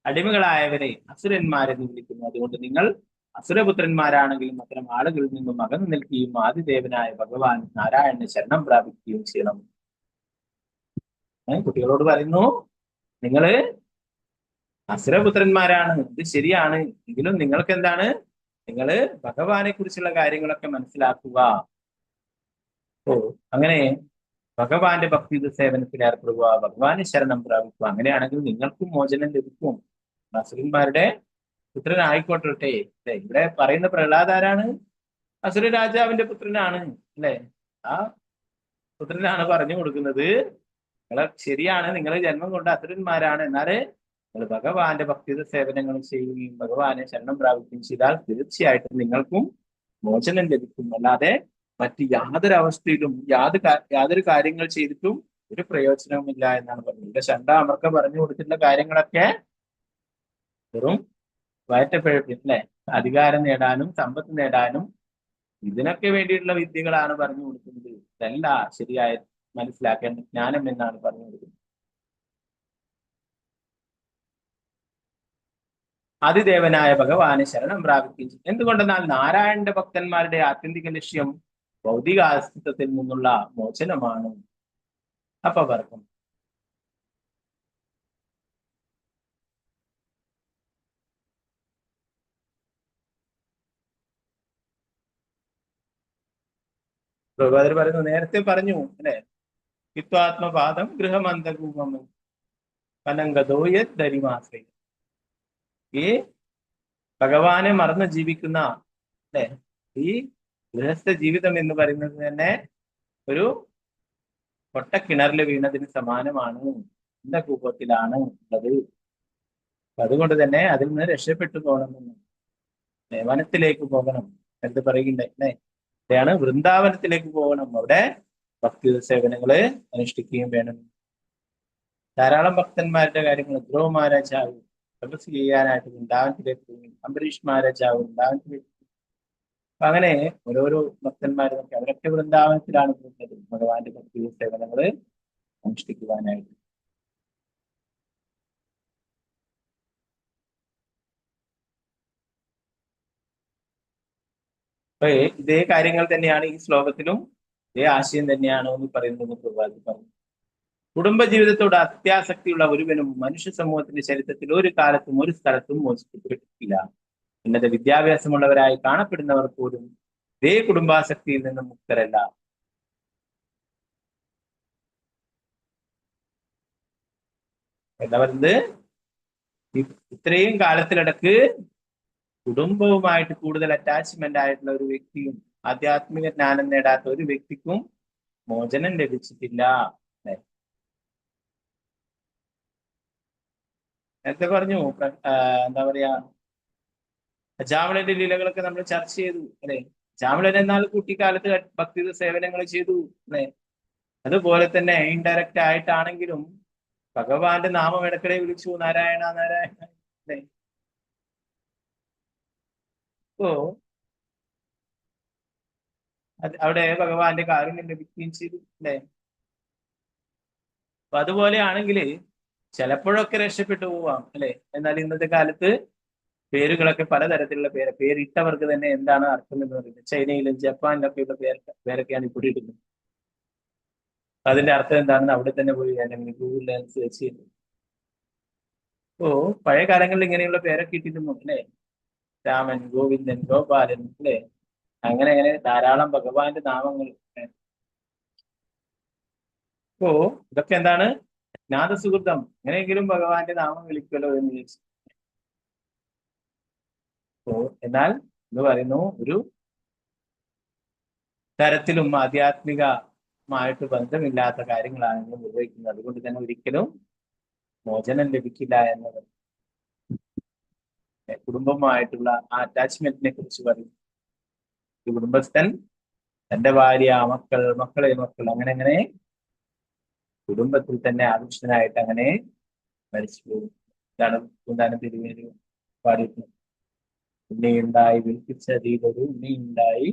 അടിമകളായവരെ അസുരന്മാരെന്ന് വിളിക്കുന്നു. അതുകൊണ്ട് നിങ്ങൾ അസുരപുത്രന്മാരാണെങ്കിലും അത്തരം ആളുകളിൽ നിന്നും അകന്നു നിൽക്കുകയും ആദിദേവനായ ഭഗവാൻ നാരായണന് ശരണം പ്രാപിക്കുകയും ചെയ്യണം. കുട്ടികളോട് പറയുന്നു, നിങ്ങള് അസുരപുത്രന്മാരാണ്, ഇത് ശരിയാണ്. എങ്കിലും നിങ്ങൾക്ക് എന്താണ്, നിങ്ങള് ഭഗവാനെ കുറിച്ചുള്ള കാര്യങ്ങളൊക്കെ മനസ്സിലാക്കുക. അങ്ങനെ ഭഗവാന്റെ ഭക്തി സേവനത്തിൽ ഏർപ്പെടുക, ഭഗവാനെ ശരണം പ്രാപിക്കുക. അങ്ങനെയാണെങ്കിൽ നിങ്ങൾക്കും മോചനം ലഭിക്കും. അസുരന്മാരുടെ പുത്രനായിക്കോട്ടെ. അല്ലെ, ഇവിടെ പറയുന്ന പ്രഹ്ലാദ് ആരാണ്? അസുര രാജാവിന്റെ പുത്രനാണ്. അല്ലെ, ആ പുത്രനാണ് പറഞ്ഞു കൊടുക്കുന്നത്, നിങ്ങൾ ശരിയാണ്, നിങ്ങൾ ജന്മം കൊണ്ട് അസുരന്മാരാണ്, എന്നാല് നിങ്ങൾ ഭഗവാന്റെ ഭക്തി സേവനങ്ങൾ ചെയ്യുകയും ഭഗവാനെ ശരണം പ്രാപിക്കുകയും ചെയ്താൽ തീർച്ചയായിട്ടും നിങ്ങൾക്കും മോചനം ലഭിക്കും. അല്ലാതെ മറ്റ് യാതൊരു അവസ്ഥയിലും യാതൊരു കാര്യങ്ങൾ ചെയ്തിട്ടും ഒരു പ്രയോജനവുമില്ല എന്നാണ് പറഞ്ഞത്. ഇവിടെ ശണ്ടാമർക്ക് പറഞ്ഞു കൊടുത്തിട്ടുള്ള കാര്യങ്ങളൊക്കെ വെറും വയറ്റപ്പിഴപ്പിൽ, അല്ലെ, അധികാരം നേടാനും സമ്പത്ത് നേടാനും ഇതിനൊക്കെ വേണ്ടിയിട്ടുള്ള വിദ്യകളാണ് പറഞ്ഞു കൊടുക്കുന്നത്. ഇതല്ല ശരിയായ മനസ്സിലാക്കേണ്ട ജ്ഞാനം എന്നാണ് പറഞ്ഞു കൊടുക്കുന്നത്. അതിദേവനായ ഭഗവാനെ ശരണം പ്രാപിക്കുകയും ചെയ്യും. എന്തുകൊണ്ടെന്നാൽ നാരായണന്റെ ഭക്തന്മാരുടെ ആത്യന്തിക ലക്ഷ്യം ഭൗതിക അസ്തിത്വത്തിൽ നിന്നുള്ള മോചനമാണ്. അപവർഗം. പ്രഭാതർ പറയുന്നു, നേരത്തെ പറഞ്ഞു അല്ലെ, ഹിത്വാത്മപാദം ഗൃഹമന്തകൂപം പനങ്കതോയ ദരിമാശ്രയ. ഈ ഭഗവാനെ മറന്ന് ജീവിക്കുന്ന അല്ലെ, ഈ ഗൃഹസ്ഥ ജീവിതം എന്ന് പറയുന്നത് തന്നെ ഒരു പൊട്ടക്കിണറിൽ വീണതിന് സമാനമാണ്, അന്തകൂപത്തിലാണ് ഉള്ളത്. അതുകൊണ്ട് തന്നെ അതിൽ നിന്ന് രക്ഷപ്പെട്ടു പോകണമെന്ന്, വനത്തിലേക്ക് പോകണം എന്ന് പറയുന്നുണ്ട്. അല്ലെ, അവിടെയാണ് വൃന്ദാവനത്തിലേക്ക് പോകണം, അവിടെ ഭക്തി സേവനങ്ങള് അനുഷ്ഠിക്കുകയും വേണം. ധാരാളം ഭക്തന്മാരുടെ കാര്യങ്ങൾ, ധ്രുവ മഹാരാജാവ് തപസ് ചെയ്യാനായിട്ട് വൃന്ദാവനത്തിലേക്ക് പോയി, അംബരീഷ് മഹാരാജാവ് വൃന്ദാവനത്തിലേക്ക്. അപ്പൊ അങ്ങനെ ഓരോരോ ഭക്തന്മാരൊക്കെ അവരൊക്കെ വൃന്ദാവനത്തിലാണ് പോകുന്നത് ഭഗവാന്റെ ഭക്തി സേവനങ്ങള് അനുഷ്ഠിക്കുവാനായിട്ട്. അപ്പൊ ഇതേ കാര്യങ്ങൾ തന്നെയാണ് ഈ ശ്ലോകത്തിലും, ഇതേ ആശയം തന്നെയാണ് എന്ന് പറയുന്നത് പ്രഭാതി പറഞ്ഞു. കുടുംബജീവിതത്തോട് അത്യാസക്തിയുള്ള ഒരുവനും മനുഷ്യ സമൂഹത്തിന്റെ ചരിത്രത്തിൽ ഒരു കാലത്തും ഒരു സ്ഥലത്തും മോചിക്കപ്പെട്ടിട്ടില്ല. ഉന്നത വിദ്യാഭ്യാസമുള്ളവരായി കാണപ്പെടുന്നവർ പോലും ഇതേ കുടുംബാസക്തിയിൽ നിന്നും മുക്തരല്ല. എന്താ പറയുന്നത്? ഇത്രയും കാലത്തിലിടക്ക് കുടുംബവുമായിട്ട് കൂടുതൽ അറ്റാച്ച്മെന്റ് ആയിട്ടുള്ള ഒരു വ്യക്തിയും ആധ്യാത്മിക ജ്ഞാനം നേടാത്ത ഒരു വ്യക്തിക്കും മോചനം ലഭിച്ചിട്ടില്ല. നേരത്തെ പറഞ്ഞു, എന്താ പറയാ, അജാമിളന്റെ ലീലകളൊക്കെ നമ്മൾ ചർച്ച ചെയ്തു അല്ലെ. അജാമിളൻ എന്നാൽ കുട്ടിക്കാലത്ത് ഭക്തി സേവനങ്ങൾ ചെയ്തു അല്ലെ. അതുപോലെ തന്നെ ഇൻഡയറക്റ്റ് ആയിട്ടാണെങ്കിലും ഭഗവാന്റെ നാമം ഇടയ്ക്കിടെ വിളിച്ചു, നാരായണ നാരായണ അല്ലെ. അപ്പോ അവിടെ ഭഗവാന്റെ കാരുണ്യം ലഭിക്കുകയും ചെയ്തു അല്ലെ. അപ്പൊ അതുപോലെ ആണെങ്കിൽ ചിലപ്പോഴൊക്കെ രക്ഷപ്പെട്ടു പോവാം അല്ലെ. എന്നാൽ ഇന്നത്തെ കാലത്ത് പേരുകളൊക്കെ പലതരത്തിലുള്ള പേരിട്ടവർക്ക് തന്നെ എന്താണ് അർത്ഥം എന്ന് പറയുന്നത്. ചൈനയിലും ജപ്പാനിലൊക്കെ ഉള്ള പേരൊക്കെയാണ് ഇപ്പോൾ ഇടുന്നത്. അതിന്റെ അർത്ഥം എന്താണെന്ന് അവിടെ തന്നെ പോയി അല്ലെങ്കിൽ ഗൂഗിളിൽ സെർച്ച് ചെയ്യുന്നു. അപ്പോ പഴയ കാലങ്ങളിൽ ഇങ്ങനെയുള്ള പേരൊക്കെ ഇട്ടിരുന്നു അല്ലെ. രാമൻ, ഗോവിന്ദൻ, ഗോപാലൻ അല്ലെ. അങ്ങനെ അങ്ങനെ ധാരാളം ഭഗവാന്റെ നാമങ്ങൾ. അപ്പോ ഇതൊക്കെ എന്താണ്? ജ്ഞാതസുഹൃതം. എങ്ങനെയെങ്കിലും ഭഗവാന്റെ നാമം വിളിക്കലോ എന്ന് ചോദിച്ചു. എന്നാൽ എന്ന് പറയുന്നു, ഒരു തരത്തിലും ആധ്യാത്മികമായിട്ട് ബന്ധമില്ലാത്ത കാര്യങ്ങളാണ് നിങ്ങൾ നിർവഹിക്കുന്നത്. അതുകൊണ്ട് തന്നെ ഒരിക്കലും മോചനം ലഭിക്കില്ല എന്നത്. കുടുംബമായിട്ടുള്ള ആ അറ്റാച്ച്മെന്റിനെ കുറിച്ച് പറയും. ഒരു കുടുംബസ്ഥൻ തന്റെ ഭാര്യ, മക്കൾ അങ്ങനെ അങ്ങനെ കുടുംബത്തിൽ തന്നെ ആകൃഷ്ടനായിട്ട് അങ്ങനെ മരിച്ചു പോകും. ഇതാണ് പൂന്താനം തിരുവേലി പാടിയിട്ടുള്ളത്. ഉണ്ണിയുണ്ടായി വിൽപ്പിച്ചതിലൊരു ഉണ്ണിയുണ്ടായി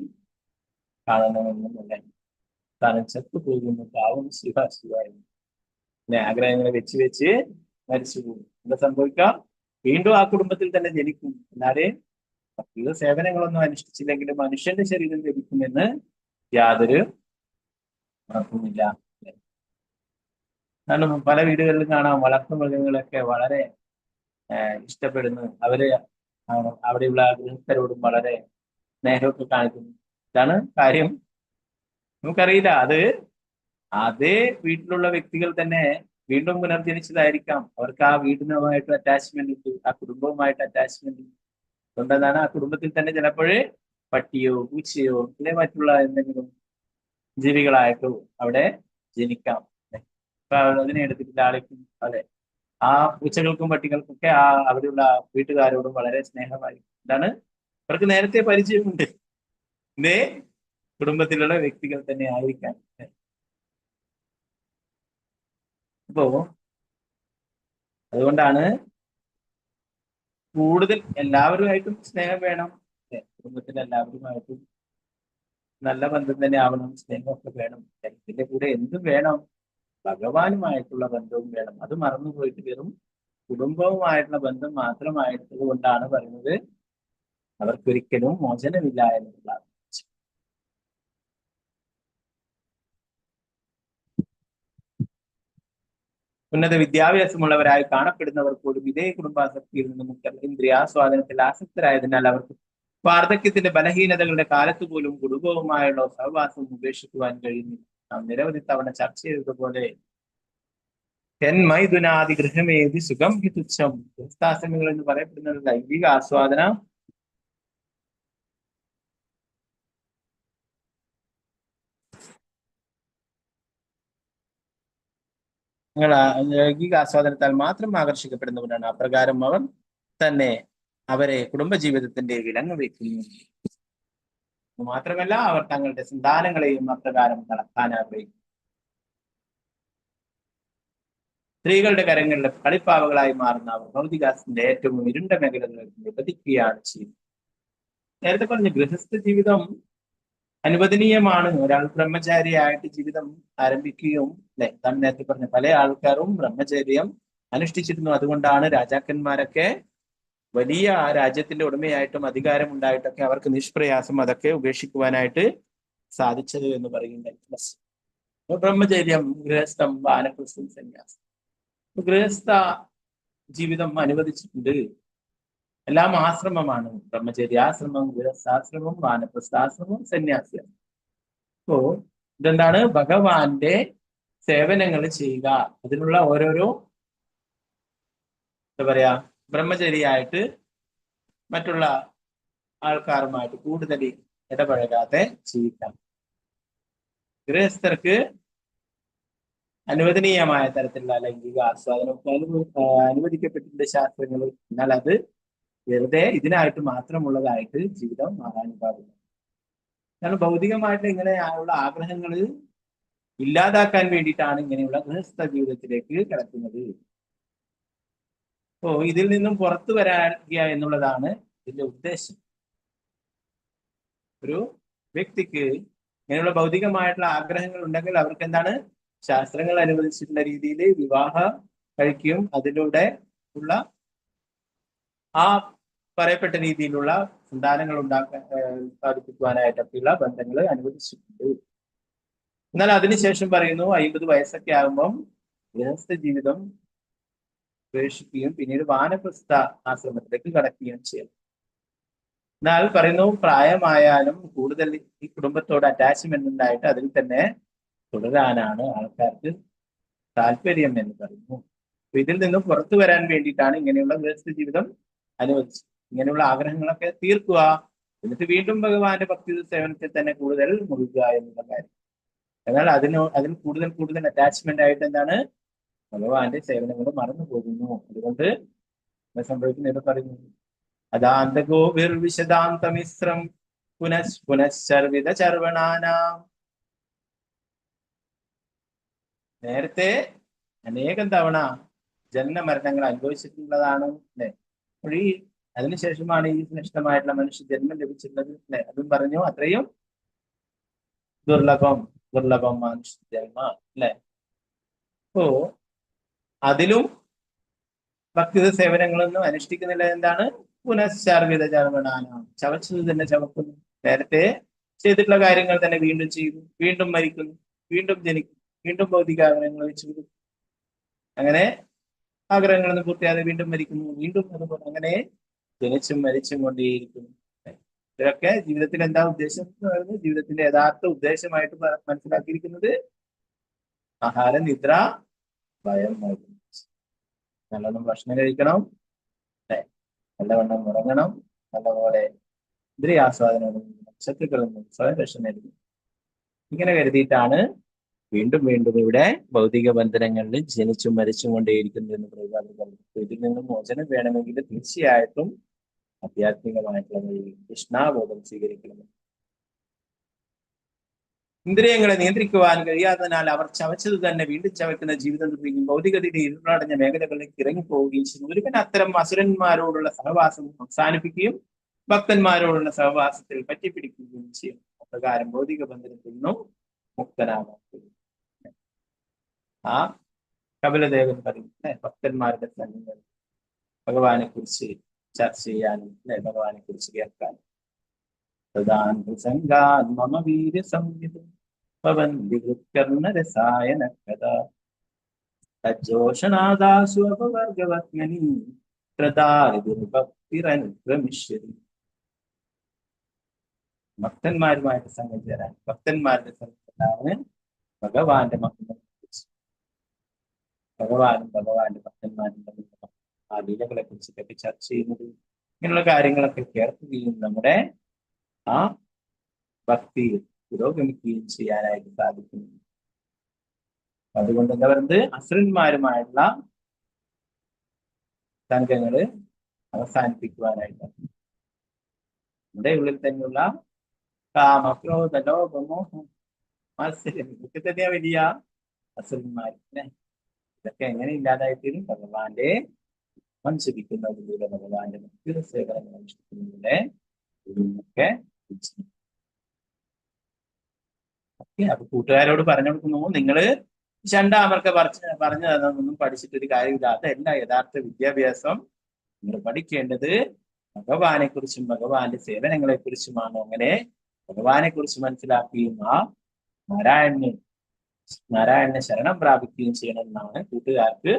കാണണമെന്നുമല്ല, താനും ചത്തുപോകുന്നു പാവം ശിവ പിന്നെ ആഗ്രഹങ്ങളെ വെച്ച് വെച്ച് മരിച്ചു പോകും. എന്താ സംഭവിക്കാം? വീണ്ടും ആ കുടുംബത്തിൽ തന്നെ ജനിക്കും. എന്നാലേ ഭക്തി സേവനങ്ങളൊന്നും അനുഷ്ഠിച്ചില്ലെങ്കിലും മനുഷ്യന്റെ ശരീരം ലഭിക്കുമെന്ന് യാതൊരു ഉറപ്പുമില്ല. കാരണം പല വീടുകളിലും കാണാം വളർത്തു മൃഗങ്ങളൊക്കെ വളരെ ഇഷ്ടപ്പെടുന്നു. അവര് അവിടെയുള്ള ഗൃഹസ്ഥരോടും വളരെ സ്നേഹമൊക്കെ കാണിക്കുന്നു. ഇതാണ് കാര്യം. നമുക്കറിയില്ല അത് അതേ വീട്ടിലുള്ള വ്യക്തികൾ തന്നെ വീണ്ടും പുനർജനിച്ചതായിരിക്കാം. അവർക്ക് ആ വീടിനുമായിട്ട് അറ്റാച്ച്മെന്റ് ഉണ്ട്, ആ കുടുംബവുമായിട്ട് അറ്റാച്ച്മെന്റ് ഉണ്ട്. അതുകൊണ്ടാണ് ആ കുടുംബത്തിൽ തന്നെ ചിലപ്പോഴേ പട്ടിയോ പൂച്ചയോ അല്ലെ മറ്റുള്ള എന്തെങ്കിലും ജീവികളായിട്ടോ അവിടെ ജനിക്കാം. അപ്പൊ അതിനെ എടുത്തിട്ട് ആളിക്കും അല്ലെ ആ പൂച്ചകൾക്കും പട്ടികൾക്കൊക്കെ ആ അവിടെയുള്ള വീട്ടുകാരോടും വളരെ സ്നേഹമായി. എന്താണ് അവർക്ക് നേരത്തെ പരിചയമുണ്ട്. ഇതേ കുടുംബത്തിലുള്ള വ്യക്തികൾ തന്നെ ആയിരിക്കാം. അപ്പോ അതുകൊണ്ടാണ് കൂടുതൽ എല്ലാവരുമായിട്ടും സ്നേഹം വേണം. കുടുംബത്തിൽ എല്ലാവരുമായിട്ടും നല്ല ബന്ധം തന്നെ ആവണം, സ്നേഹമൊക്കെ വേണം. ഇതിന്റെ കൂടെ എന്തും വേണം, ഭഗവാനുമായിട്ടുള്ള ബന്ധവും വേണം. അത് മറന്നുപോയിട്ട് വെറും കുടുംബവുമായിട്ടുള്ള ബന്ധം മാത്രമായിട്ടുള്ളത് കൊണ്ടാണ് പറയുന്നത് അവർക്കൊരിക്കലും മോചനമില്ല എന്നുള്ള. ഉന്നത വിദ്യാഭ്യാസമുള്ളവരായി കാണപ്പെടുന്നവർ പോലും ഇതേ കുടുംബാസക്തിയിൽ നിന്ന് മുക്തർ. ഇന്ദ്രിയാസ്വാദനത്തിൽ ആസക്തരായതിനാൽ അവർക്ക് വാർദ്ധക്യത്തിന്റെ ബലഹീനതകളുടെ കാലത്ത് പോലും കുടുംബവുമായുള്ള സഹവാസം ഉപേക്ഷിക്കുവാൻ കഴിയുന്നില്ല. നാം നിരവധി തവണ ചർച്ച ചെയ്തതുപോലെ മൈഥുനാദി ഗൃഹമേതി സുഖം ഹി തുച്ഛം. ഗൃഹസ്ഥാശ്രമികൾ എന്ന് പറയപ്പെടുന്നത് ലൈംഗിക ആസ്വാദന ലൈംഗിക ആസ്വാദനത്താൽ മാത്രം ആകർഷിക്കപ്പെടുന്നവരാണ്. അപ്രകാരം അവർ തന്നെ അവരെ കുടുംബജീവിതത്തിന്റെ വിലങ്ങ് വെക്കുന്നു. മാത്രമല്ല അവർ തങ്ങളുടെ സന്താനങ്ങളെയും അപ്രകാരം നടത്താൻ ആഗ്രഹിക്കുന്നു. സ്ത്രീകളുടെ കരങ്ങളിലെ കളിപ്പാവകളായി മാറുന്ന അവർ ഭൗതികാസത്തിന്റെ ഏറ്റവും ഇരുണ്ട മേഖലകളിലേക്ക് വിഭജിക്കുകയാണ് ചെയ്യുന്നത്. നേരത്തെ പറഞ്ഞ ഗൃഹസ്ഥ ജീവിതം അനുവദനീയമാണ്. ഒരാൾ ബ്രഹ്മചാരിയായിട്ട് ജീവിതം ആരംഭിക്കുകയും അല്ലെ, താൻ നേരത്തെ പറഞ്ഞ പല ആൾക്കാരും ബ്രഹ്മചര്യം അനുഷ്ഠിച്ചിരുന്നു. അതുകൊണ്ടാണ് രാജാക്കന്മാരൊക്കെ വലിയ രാജ്യത്തിന്റെ ഉടമയായിട്ടും അധികാരം ഉണ്ടായിട്ടൊക്കെ അവർക്ക് നിഷ്പ്രയാസം അതൊക്കെ ഉപേക്ഷിക്കുവാനായിട്ട് സാധിച്ചത് എന്ന് പറയുന്നുണ്ട്. ബ്രഹ്മചര്യം, ഗൃഹസ്ഥം, വാനപ്രസ്ഥം, സന്യാസം. ഗൃഹസ്ഥ ജീവിതം അനുവദിച്ചിട്ടുണ്ട്. എല്ലാം ആശ്രമമാണ്. ബ്രഹ്മചര്യാശ്രമം, ഗൃഹസ്ഥാശ്രമം, വാനപ്രസ്ഥാശ്രമം, സന്യാസിയാശ്രമം. അപ്പോ ഇതെന്താണ്? ഭഗവാന്റെ സേവനങ്ങൾ ചെയ്യുക. അതിനുള്ള ഓരോരോ എന്താ പറയാ ബ്രഹ്മചര്യായിട്ട് മറ്റുള്ള ആൾക്കാരുമായിട്ട് കൂടുതൽ ഇടപഴകാതെ ജീവിക്കാം. ഗൃഹസ്ഥർക്ക് അനുവദനീയമായ തരത്തിലുള്ള ലൈംഗിക ആസ്വാദനമൊക്കെ അനുവദിക്കപ്പെട്ടിട്ടുണ്ട് ശാസ്ത്രങ്ങൾ. എന്നാൽ അത് വെറുതെ ഇതിനായിട്ട് മാത്രമുള്ളതായിട്ട് ജീവിതം മാറാൻ പാടില്ല. കാരണം ഭൗതികമായിട്ട് ഇങ്ങനെയുള്ള ആഗ്രഹങ്ങൾ ഇല്ലാതാക്കാൻ വേണ്ടിയിട്ടാണ് ഇങ്ങനെയുള്ള ഗൃഹസ്ഥ ജീവിതത്തിലേക്ക് കിടക്കുന്നത്. അപ്പോ ഇതിൽ നിന്നും പുറത്തു വരിക എന്നുള്ളതാണ് ഇതിന്റെ ഉദ്ദേശം. ഒരു വ്യക്തിക്ക് ഇങ്ങനെയുള്ള ഭൗതികമായിട്ടുള്ള ആഗ്രഹങ്ങൾ ഉണ്ടെങ്കിൽ അവർക്ക് എന്താണ് ശാസ്ത്രങ്ങൾ അനുവദിച്ചിട്ടുള്ള രീതിയിൽ വിവാഹം കഴിക്കുകയും അതിലൂടെ ഉള്ള ആ പറയപ്പെട്ട രീതിയിലുള്ള സന്താനങ്ങൾ ഉത്പാദിപ്പിക്കുവാനായിട്ടൊക്കെയുള്ള ബന്ധങ്ങൾ അനുവദിച്ചിട്ടുണ്ട്. എന്നാൽ അതിനുശേഷം പറയുന്നു 50 വയസ്സൊക്കെ ആകുമ്പം ഗൃഹസ്ഥ ജീവിതം ഉപേക്ഷിക്കുകയും പിന്നീട് വാനപ്രസ്ഥ ആശ്രമത്തിലേക്ക് കടക്കുകയും ചെയ്യും. എന്നാൽ പറയുന്നു പ്രായമായാലും കൂടുതൽ ഈ കുടുംബത്തോട് അറ്റാച്ച്മെന്റ് ഉണ്ടായിട്ട് അതിൽ തന്നെ തുടരാനാണ് ആൾക്കാർക്ക് താല്പര്യം എന്ന് പറയുന്നു. അപ്പൊ ഇതിൽ നിന്നും പുറത്തു വരാൻ വേണ്ടിയിട്ടാണ് ഇങ്ങനെയുള്ള ഗൃഹസ്ഥ ജീവിതം അനുവദിച്ചത്. ഇങ്ങനെയുള്ള ആഗ്രഹങ്ങളൊക്കെ തീർക്കുക, എന്നിട്ട് വീണ്ടും ഭഗവാന്റെ ഭക്തി സേവനത്തിൽ തന്നെ കൂടുതൽ മുഴുകുക എന്നുള്ള കാര്യം. എന്നാൽ അതിന് കൂടുതൽ അറ്റാച്ച്മെന്റ് ആയിട്ട് എന്താണ് ഭഗവാന്റെ സേവനങ്ങൾ മറന്നു പോകുന്നു. അതുകൊണ്ട് സംഭവിക്കുന്നത് പറയുന്നു അദാന്തകോ വിർവിശദാന്തമിശ്രം പുനശ്ചർവിത ചർവണാനാം. നേരത്തെ അനേകം തവണ ജന്മമരണങ്ങൾ അനുഭവിച്ചിട്ടുള്ളതാണ് അല്ലെ. ഈ അതിനുശേഷമാണ് ഈ ശ്രേഷ്ഠമായിട്ടുള്ള മനുഷ്യ ജന്മം ലഭിച്ചിട്ടുള്ളത് അല്ലെ. അതും പറഞ്ഞു അത്രയും ദുർലഭം മനുഷ്യ ജന്മ അല്ലെ. അപ്പോ അതിലും ഭക്തിത സേവനങ്ങളൊന്നും അനുഷ്ഠിക്കുന്നില്ല. എന്താണ് പുനശ്ചർവിത ചർവണാനാം. ചവച്ചത് തന്നെ ചവക്കുന്നു. നേരത്തെ ചെയ്തിട്ടുള്ള കാര്യങ്ങൾ തന്നെ വീണ്ടും ചെയ്യുന്നു, വീണ്ടും മരിക്കുന്നു, വീണ്ടും ജനിക്കുന്നു, വീണ്ടും ഭൗതിക ആഗ്രഹങ്ങൾ വെച്ചു, അങ്ങനെ ആഗ്രഹങ്ങളൊന്നും പൂർത്തിയാതെ വീണ്ടും മരിക്കുന്നു, വീണ്ടും അതുപോലെ അങ്ങനെ ജനിച്ചും മരിച്ചും കൊണ്ടേയിരിക്കുന്നു. ഇതൊക്കെ ജീവിതത്തിൽ എന്താ ഉദ്ദേശം എന്ന് പറയുന്നത് ജീവിതത്തിന്റെ യഥാർത്ഥ ഉദ്ദേശമായിട്ട് മനസ്സിലാക്കിയിരിക്കുന്നത് ആഹാരം, നിദ്ര, ഭയം, നല്ലോണം ഭക്ഷണം കഴിക്കണം, നല്ലവണ്ണം ഉറങ്ങണം, നല്ലപോലെ ഇന്ദ്രിയാസ്വാദനം, ശത്രുക്കളിൽ നിന്നും സ്വയം രക്ഷ നേടുന്നു. ഇങ്ങനെ കരുതിയിട്ടാണ് വീണ്ടും വീണ്ടും ഇവിടെ ഭൗതിക ബന്ധനങ്ങളിൽ ജനിച്ചും മരിച്ചും കൊണ്ടേയിരിക്കുന്നു എന്ന് പ്രതിപാദിക്കുന്നു. ഇതിൽ നിന്നും മോചനം വേണമെങ്കിൽ തീർച്ചയായിട്ടും ആധ്യാത്മികമായിട്ടുള്ള കൃഷ്ണാബോധം സ്വീകരിക്കണം. ഇന്ദ്രിയങ്ങളെ നിയന്ത്രിക്കുവാൻ കഴിയാത്തതിനാൽ അവർ ചവച്ചത് തന്നെ വീണ്ടും ചവയ്ക്കുന്ന ജീവിതം നിർമ്മിക്കും. ഭൗതികതയുടെ ഇരുളടഞ്ഞ മേഖലകളിലേക്ക് ഇറങ്ങിപ്പോവുകയും ചെയ്യുന്നു. ഒരുവൻ അത്തരം അസുരന്മാരോടുള്ള സഹവാസം അവസാനിപ്പിക്കുകയും ഭക്തന്മാരോടുള്ള സഹവാസത്തിൽ പറ്റിപ്പിടിക്കുകയും ചെയ്യും. അപ്രകാരം ഭൗതിക ബന്ധനത്തിൽ നിന്നും മുക്തനാകാൻ കഴിയും. ആ കപിലദേവൻ പറയുന്ന ഭക്തന്മാരുടെ സംഘങ്ങൾ ഭഗവാനെ കുറിച്ച് ചർച്ച ചെയ്യാനും ഭഗവാനെ കുറിച്ച് കേൾക്കാനും മമ വീര സംയുതം രസായന കഥ തജ്ജോഷണാദാസു അപവർഗവത്മനി പ്രദാരിദുർഭക്തിരനുക്രമിഷ്യതി. ഭക്തന്മാരുമായിട്ട് സംഘം ചേരാൻ, ഭക്തന്മാരുടെ സംഘത്തിലാണ് ഭഗവാന്റെ മക്കളെ കുറിച്ച്, ഭഗവാനും ഭഗവാന്റെ ഭക്തന്മാരും തമ്മിൽ ആ ലീലകളെ കുറിച്ചിട്ടൊക്കെ ചർച്ച ചെയ്യുന്നത്, ഇങ്ങനെയുള്ള കാര്യങ്ങളൊക്കെ കേൾക്കുകയും നമ്മുടെ ആ ഭക്തി പുരോഗമിക്കുകയും ചെയ്യാനായിട്ട് സാധിക്കുന്നു. അതുകൊണ്ട് എന്താ പറയുന്നത്, അസുരന്മാരുമായുള്ള സംഘങ്ങള് അവസാനിപ്പിക്കുവാനായിട്ടാണ്. നമ്മുടെ ഉള്ളിൽ തന്നെയുള്ള കാമ, ക്രോധ, ലോകമോഹം, മത്സരം, ഇതൊക്കെ തന്നെയാ വലിയ അസുരന്മാര്. ഇതൊക്കെ എങ്ങനെ ഇല്ലാതായിത്തീരും? ഭഗവാന്റെ മനസ്സിരിക്കുന്നതിലൂടെ, ഭഗവാന്റെ മറ്റു സേവനങ്ങൾ അനുഷ്ഠിക്കുന്നതിലൂടെ ഒക്കെ. അപ്പൊ കൂട്ടുകാരോട് പറഞ്ഞു കൊടുക്കുന്നു, നിങ്ങള് ചണ്ടാമർക്ക് പറഞ്ഞു തന്നതൊന്നും പഠിച്ചിട്ടൊരു കാര്യമില്ല. അതല്ല യഥാർത്ഥ വിദ്യാഭ്യാസം. നിങ്ങൾ പഠിക്കേണ്ടത് ഭഗവാനെ കുറിച്ചും ഭഗവാന്റെ സേവനങ്ങളെ കുറിച്ചുമാണ്. അങ്ങനെ ഭഗവാനെ കുറിച്ച് മനസ്സിലാക്കുകയും ആ നാരായണനെ ശരണം പ്രാപിക്കുകയും ചെയ്യണമെന്നാണ് കൂട്ടുകാർക്ക്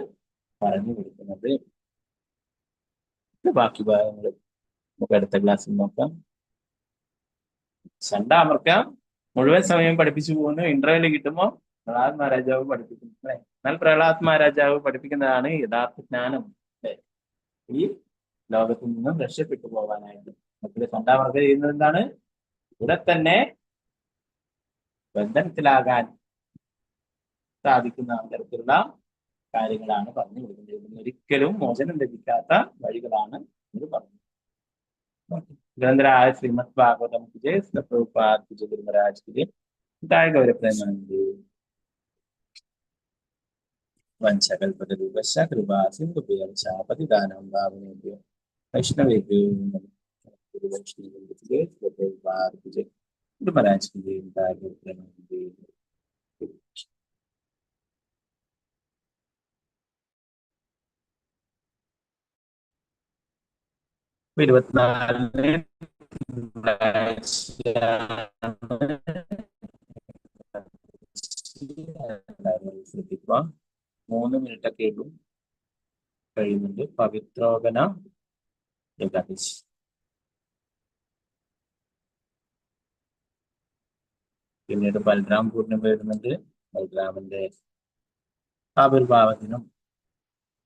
പറഞ്ഞു കൊടുക്കുന്നത്. ബാക്കി ഭാഗങ്ങൾ നമുക്ക് അടുത്ത ക്ലാസ്സിൽ നോക്കാം. ചണ്ടാമർക്കം മുഴുവൻ സമയം പഠിപ്പിച്ചു പോകുന്നു. ഇന്റർവ്യൂല് കിട്ടുമ്പോൾ പ്രഹ്ലാദ് മഹാരാജാവ് പഠിപ്പിക്കുന്നു അല്ലെ. എന്നാൽ പ്രഹ്ലാദ് മഹാരാജാവ് പഠിപ്പിക്കുന്നതാണ് യഥാർത്ഥ ജ്ഞാനം. ഈ ലോകത്തിൽ നിന്നും രക്ഷപ്പെട്ടു പോകാനായിട്ട് മക്കളെ ചണ്ടാമർക്കം ചെയ്യുന്നത് എന്താണ്? ഇവിടെ തന്നെ ബന്ധനത്തിലാകാൻ സാധിക്കുന്ന തരത്തിലുള്ള കാര്യങ്ങളാണ് പറഞ്ഞു കൊടുക്കുന്നത്. ഒരിക്കലും മോചനം ലഭിക്കാത്ത വഴികളാണ് ഇത് പറഞ്ഞത്. ഗ്രന്ഥരായ ശ്രീമദ് ഭാഗവതം ജയ പ്രഭുപാദ് ജയ ഗുരുമഹാരാജ് ജയ ഗൗരപ്രേമാനന്ദ വംശകൽപതരൂപശ കൃപാ സിന്ധുഭ്യർച്ച പതിദാനം ഭാവനേഭ്യോ വൈഷ്ണവേഭ്യോ പ്രഭുപാദ് ജയ ഗുരുമഹാരാജ് ജയ ഗൗരപ്രേമാനന്ദ. 24 ശ്രദ്ധിക്കുക. 3 മിനിറ്റൊക്കെ കഴിയുന്നുണ്ട്. പവിത്രോഗന ഏകാദശി. പിന്നീട് ബൽറാം പൂർണ്ണിമ വരുന്നുണ്ട്. ബൽറാമിന്റെ ആവിർഭാവ ദിനം,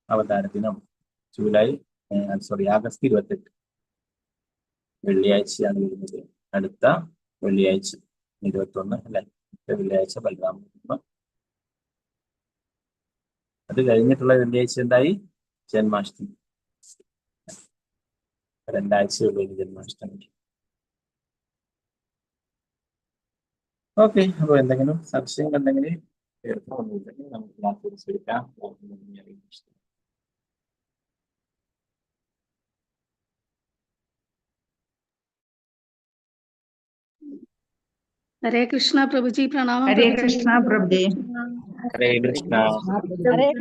അവതാര ദിനം ആഗസ്റ്റ് 28 വെള്ളിയാഴ്ചയാണ് വരുന്നത്. അടുത്ത വെള്ളിയാഴ്ച 21 അല്ലെ, വെള്ളിയാഴ്ച ബൽറാം പൂർണ്ണിമ. അത് കഴിഞ്ഞിട്ടുള്ള വെള്ളിയാഴ്ച എന്തായി? ജന്മാഷ്ടമി. 2 ആഴ്ചയുള്ളൂ ജന്മാഷ്ടമി. ഓക്കെ, അപ്പൊ എന്തെങ്കിലും സംശയങ്ങൾ ഉണ്ടെങ്കിൽ ഒന്നുമില്ലെങ്കിൽ നമുക്ക് ക്ലാസ് എടുക്കാം. हरे कृष्णा प्रभु जी, प्रणाम। हरे कृष्णा प्रभु जी। हरे कृष्णा।